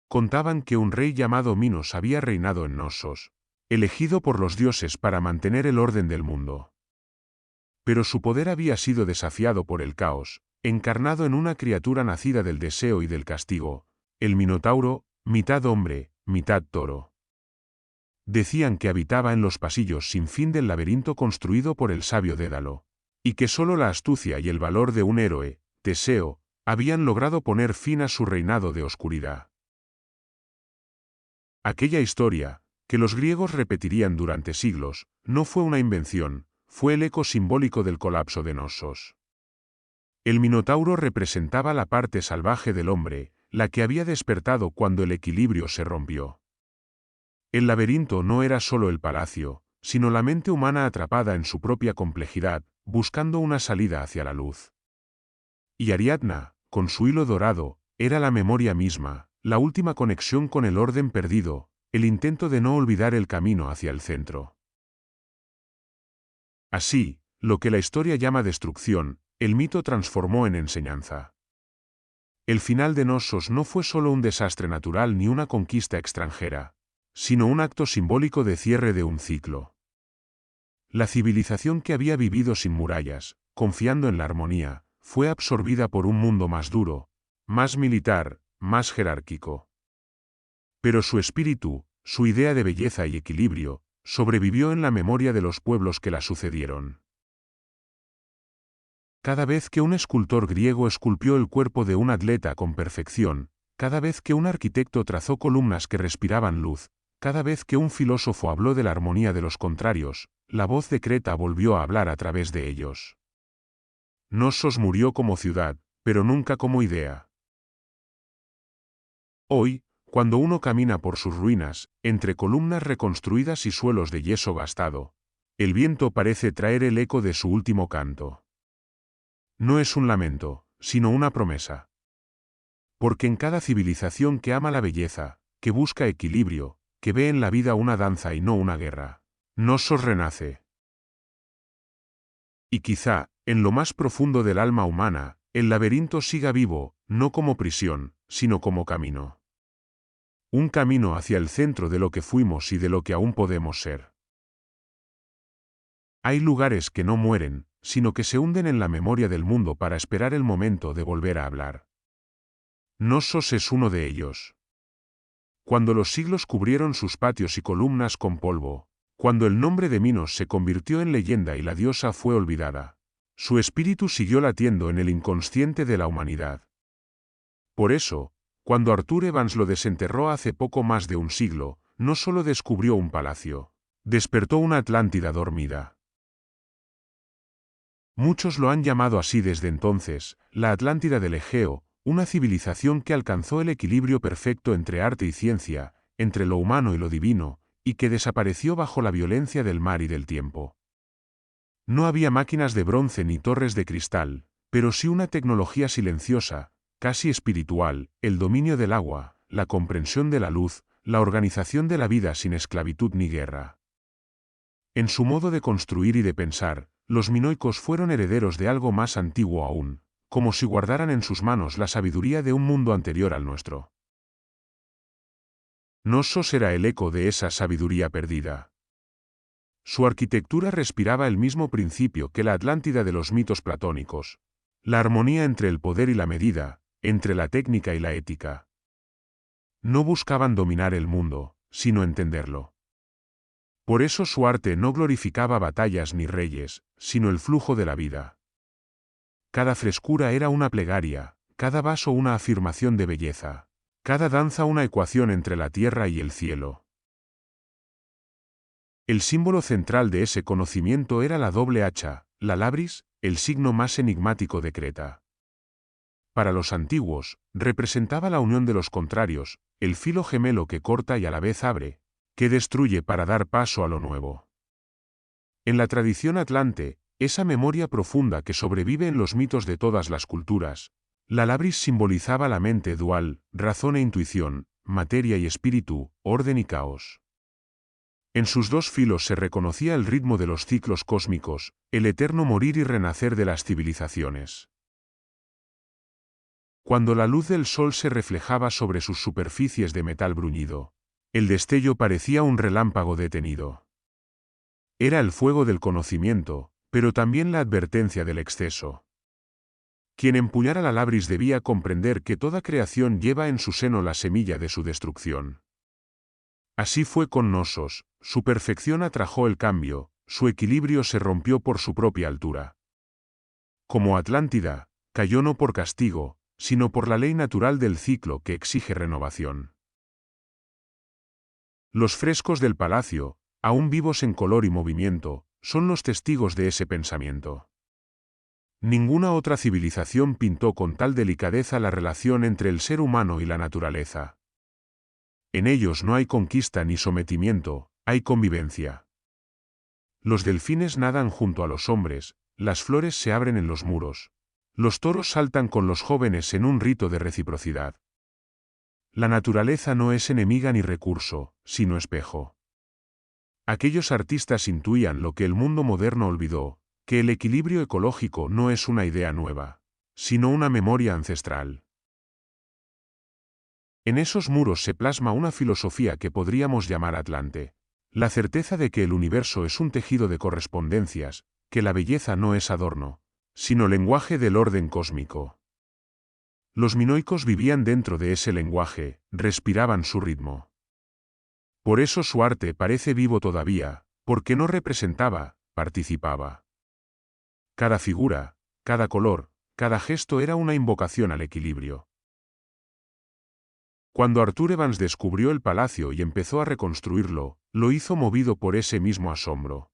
Contaban que un rey llamado Minos había reinado en Knossos, elegido por los dioses para mantener el orden del mundo. Pero su poder había sido desafiado por el caos, encarnado en una criatura nacida del deseo y del castigo, el Minotauro, mitad hombre, mitad toro. Decían que habitaba en los pasillos sin fin del laberinto construido por el sabio Dédalo, y que solo la astucia y el valor de un héroe, Teseo, habían logrado poner fin a su reinado de oscuridad. Aquella historia, que los griegos repetirían durante siglos, no fue una invención, fue el eco simbólico del colapso de Knossos. El Minotauro representaba la parte salvaje del hombre, la que había despertado cuando el equilibrio se rompió. El laberinto no era solo el palacio, sino la mente humana atrapada en su propia complejidad, buscando una salida hacia la luz. Y Ariadna, con su hilo dorado, era la memoria misma, la última conexión con el orden perdido, el intento de no olvidar el camino hacia el centro. Así, lo que la historia llama destrucción, el mito transformó en enseñanza. El final de Knossos no fue solo un desastre natural ni una conquista extranjera, sino un acto simbólico de cierre de un ciclo. La civilización que había vivido sin murallas, confiando en la armonía, fue absorbida por un mundo más duro, más militar, más jerárquico. Pero su espíritu, su idea de belleza y equilibrio, sobrevivió en la memoria de los pueblos que la sucedieron. Cada vez que un escultor griego esculpió el cuerpo de un atleta con perfección, cada vez que un arquitecto trazó columnas que respiraban luz, cada vez que un filósofo habló de la armonía de los contrarios, la voz de Creta volvió a hablar a través de ellos. Knossos murió como ciudad, pero nunca como idea. Hoy, cuando uno camina por sus ruinas, entre columnas reconstruidas y suelos de yeso gastado, el viento parece traer el eco de su último canto. No es un lamento, sino una promesa. Porque en cada civilización que ama la belleza, que busca equilibrio, que ve en la vida una danza y no una guerra, Knossos renace. Y quizá, en lo más profundo del alma humana, el laberinto siga vivo, no como prisión, sino como camino. Un camino hacia el centro de lo que fuimos y de lo que aún podemos ser. Hay lugares que no mueren, sino que se hunden en la memoria del mundo para esperar el momento de volver a hablar. Knossos es uno de ellos. Cuando los siglos cubrieron sus patios y columnas con polvo, cuando el nombre de Minos se convirtió en leyenda y la diosa fue olvidada, su espíritu siguió latiendo en el inconsciente de la humanidad. Por eso, cuando Arthur Evans lo desenterró hace poco más de un siglo, no solo descubrió un palacio, despertó una Atlántida dormida. Muchos lo han llamado así desde entonces, la Atlántida del Egeo, una civilización que alcanzó el equilibrio perfecto entre arte y ciencia, entre lo humano y lo divino, y que desapareció bajo la violencia del mar y del tiempo. No había máquinas de bronce ni torres de cristal, pero sí una tecnología silenciosa, casi espiritual, el dominio del agua, la comprensión de la luz, la organización de la vida sin esclavitud ni guerra. En su modo de construir y de pensar, los minoicos fueron herederos de algo más antiguo aún, como si guardaran en sus manos la sabiduría de un mundo anterior al nuestro. Knossos era el eco de esa sabiduría perdida. Su arquitectura respiraba el mismo principio que la Atlántida de los mitos platónicos, la armonía entre el poder y la medida, entre la técnica y la ética. No buscaban dominar el mundo, sino entenderlo. Por eso su arte no glorificaba batallas ni reyes, sino el flujo de la vida. Cada frescura era una plegaria, cada vaso una afirmación de belleza, Cada danza una ecuación entre la tierra y el cielo. El símbolo central de ese conocimiento era la doble hacha, la labris, el signo más enigmático de Creta. Para los antiguos, representaba la unión de los contrarios, el filo gemelo que corta y a la vez abre, que destruye para dar paso a lo nuevo. En la tradición atlante, esa memoria profunda que sobrevive en los mitos de todas las culturas, la labris simbolizaba la mente dual, razón e intuición, materia y espíritu, orden y caos. En sus dos filos se reconocía el ritmo de los ciclos cósmicos, el eterno morir y renacer de las civilizaciones. Cuando la luz del sol se reflejaba sobre sus superficies de metal bruñido, el destello parecía un relámpago detenido. Era el fuego del conocimiento, pero también la advertencia del exceso. Quien empuñara la labris debía comprender que toda creación lleva en su seno la semilla de su destrucción. Así fue con Knossos, su perfección atrajo el cambio, su equilibrio se rompió por su propia altura. Como Atlántida, cayó no por castigo, sino por la ley natural del ciclo que exige renovación. Los frescos del palacio, aún vivos en color y movimiento, son los testigos de ese pensamiento. Ninguna otra civilización pintó con tal delicadeza la relación entre el ser humano y la naturaleza. En ellos no hay conquista ni sometimiento, hay convivencia. Los delfines nadan junto a los hombres, las flores se abren en los muros. Los toros saltan con los jóvenes en un rito de reciprocidad. La naturaleza no es enemiga ni recurso, sino espejo. Aquellos artistas intuían lo que el mundo moderno olvidó, que el equilibrio ecológico no es una idea nueva, sino una memoria ancestral. En esos muros se plasma una filosofía que podríamos llamar atlante. La certeza de que el universo es un tejido de correspondencias, que la belleza no es adorno, sino lenguaje del orden cósmico. Los minoicos vivían dentro de ese lenguaje, respiraban su ritmo. Por eso su arte parece vivo todavía, porque no representaba, participaba. Cada figura, cada color, cada gesto era una invocación al equilibrio. Cuando Arthur Evans descubrió el palacio y empezó a reconstruirlo, lo hizo movido por ese mismo asombro.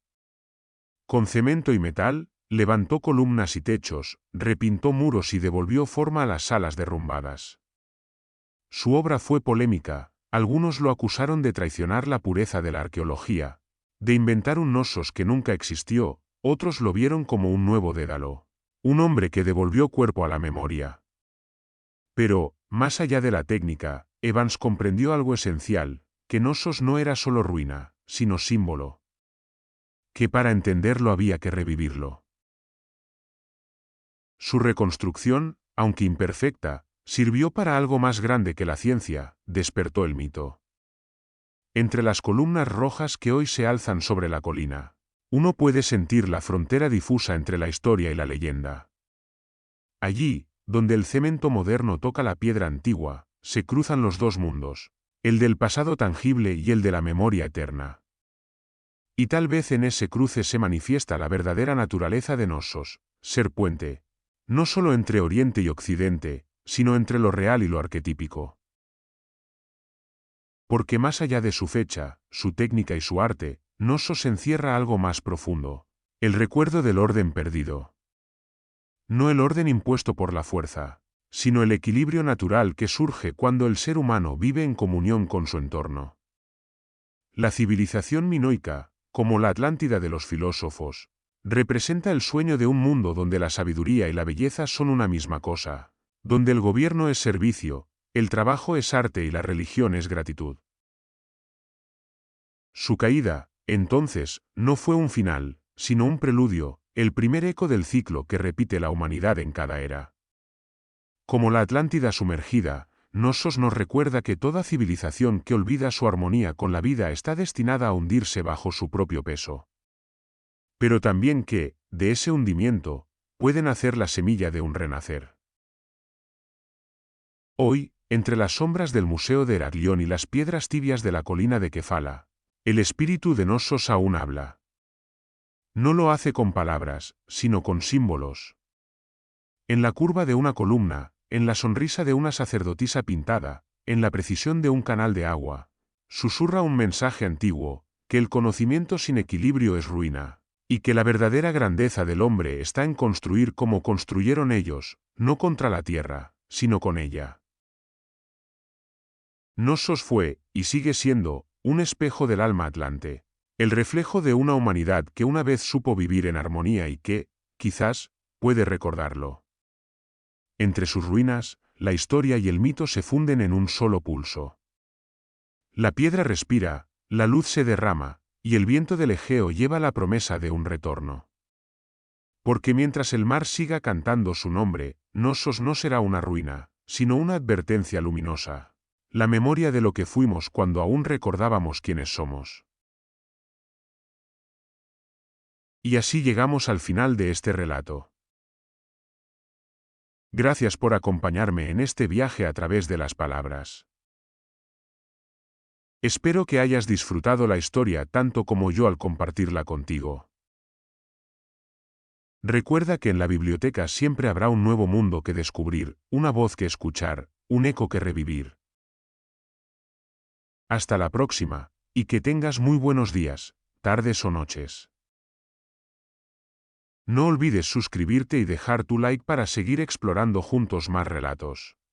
Con cemento y metal, levantó columnas y techos, repintó muros y devolvió forma a las salas derrumbadas. Su obra fue polémica, algunos lo acusaron de traicionar la pureza de la arqueología, de inventar un Knossos que nunca existió, otros lo vieron como un nuevo Dédalo, un hombre que devolvió cuerpo a la memoria. Pero, más allá de la técnica, Evans comprendió algo esencial, que Knossos no era solo ruina, sino símbolo. Que para entenderlo había que revivirlo. Su reconstrucción, aunque imperfecta, sirvió para algo más grande que la ciencia, despertó el mito. Entre las columnas rojas que hoy se alzan sobre la colina, uno puede sentir la frontera difusa entre la historia y la leyenda. Allí, donde el cemento moderno toca la piedra antigua, se cruzan los dos mundos, el del pasado tangible y el de la memoria eterna. Y tal vez en ese cruce se manifiesta la verdadera naturaleza de Knossos, ser puente, no solo entre Oriente y Occidente, sino entre lo real y lo arquetípico. Porque más allá de su fecha, su técnica y su arte, Knossos encierra algo más profundo, el recuerdo del orden perdido. No el orden impuesto por la fuerza, sino el equilibrio natural que surge cuando el ser humano vive en comunión con su entorno. La civilización minoica, como la Atlántida de los filósofos, representa el sueño de un mundo donde la sabiduría y la belleza son una misma cosa, donde el gobierno es servicio, el trabajo es arte y la religión es gratitud. Su caída, entonces, no fue un final, sino un preludio, el primer eco del ciclo que repite la humanidad en cada era. Como la Atlántida sumergida, Knossos nos recuerda que toda civilización que olvida su armonía con la vida está destinada a hundirse bajo su propio peso. Pero también que, de ese hundimiento, puede nacer la semilla de un renacer. Hoy, entre las sombras del Museo de Heraclión y las piedras tibias de la colina de Kefala, el espíritu de Knossos aún habla. No lo hace con palabras, sino con símbolos. En la curva de una columna, en la sonrisa de una sacerdotisa pintada, en la precisión de un canal de agua, susurra un mensaje antiguo, que el conocimiento sin equilibrio es ruina, y que la verdadera grandeza del hombre está en construir como construyeron ellos, no contra la tierra, sino con ella. Knossos fue, y sigue siendo, un espejo del alma atlante, el reflejo de una humanidad que una vez supo vivir en armonía y que, quizás, puede recordarlo. Entre sus ruinas, la historia y el mito se funden en un solo pulso. La piedra respira, la luz se derrama, y el viento del Egeo lleva la promesa de un retorno. Porque mientras el mar siga cantando su nombre, Knossos no será una ruina, sino una advertencia luminosa. La memoria de lo que fuimos cuando aún recordábamos quiénes somos. Y así llegamos al final de este relato. Gracias por acompañarme en este viaje a través de las palabras. Espero que hayas disfrutado la historia tanto como yo al compartirla contigo. Recuerda que en la biblioteca siempre habrá un nuevo mundo que descubrir, una voz que escuchar, un eco que revivir. Hasta la próxima, y que tengas muy buenos días, tardes o noches. No olvides suscribirte y dejar tu like para seguir explorando juntos más relatos.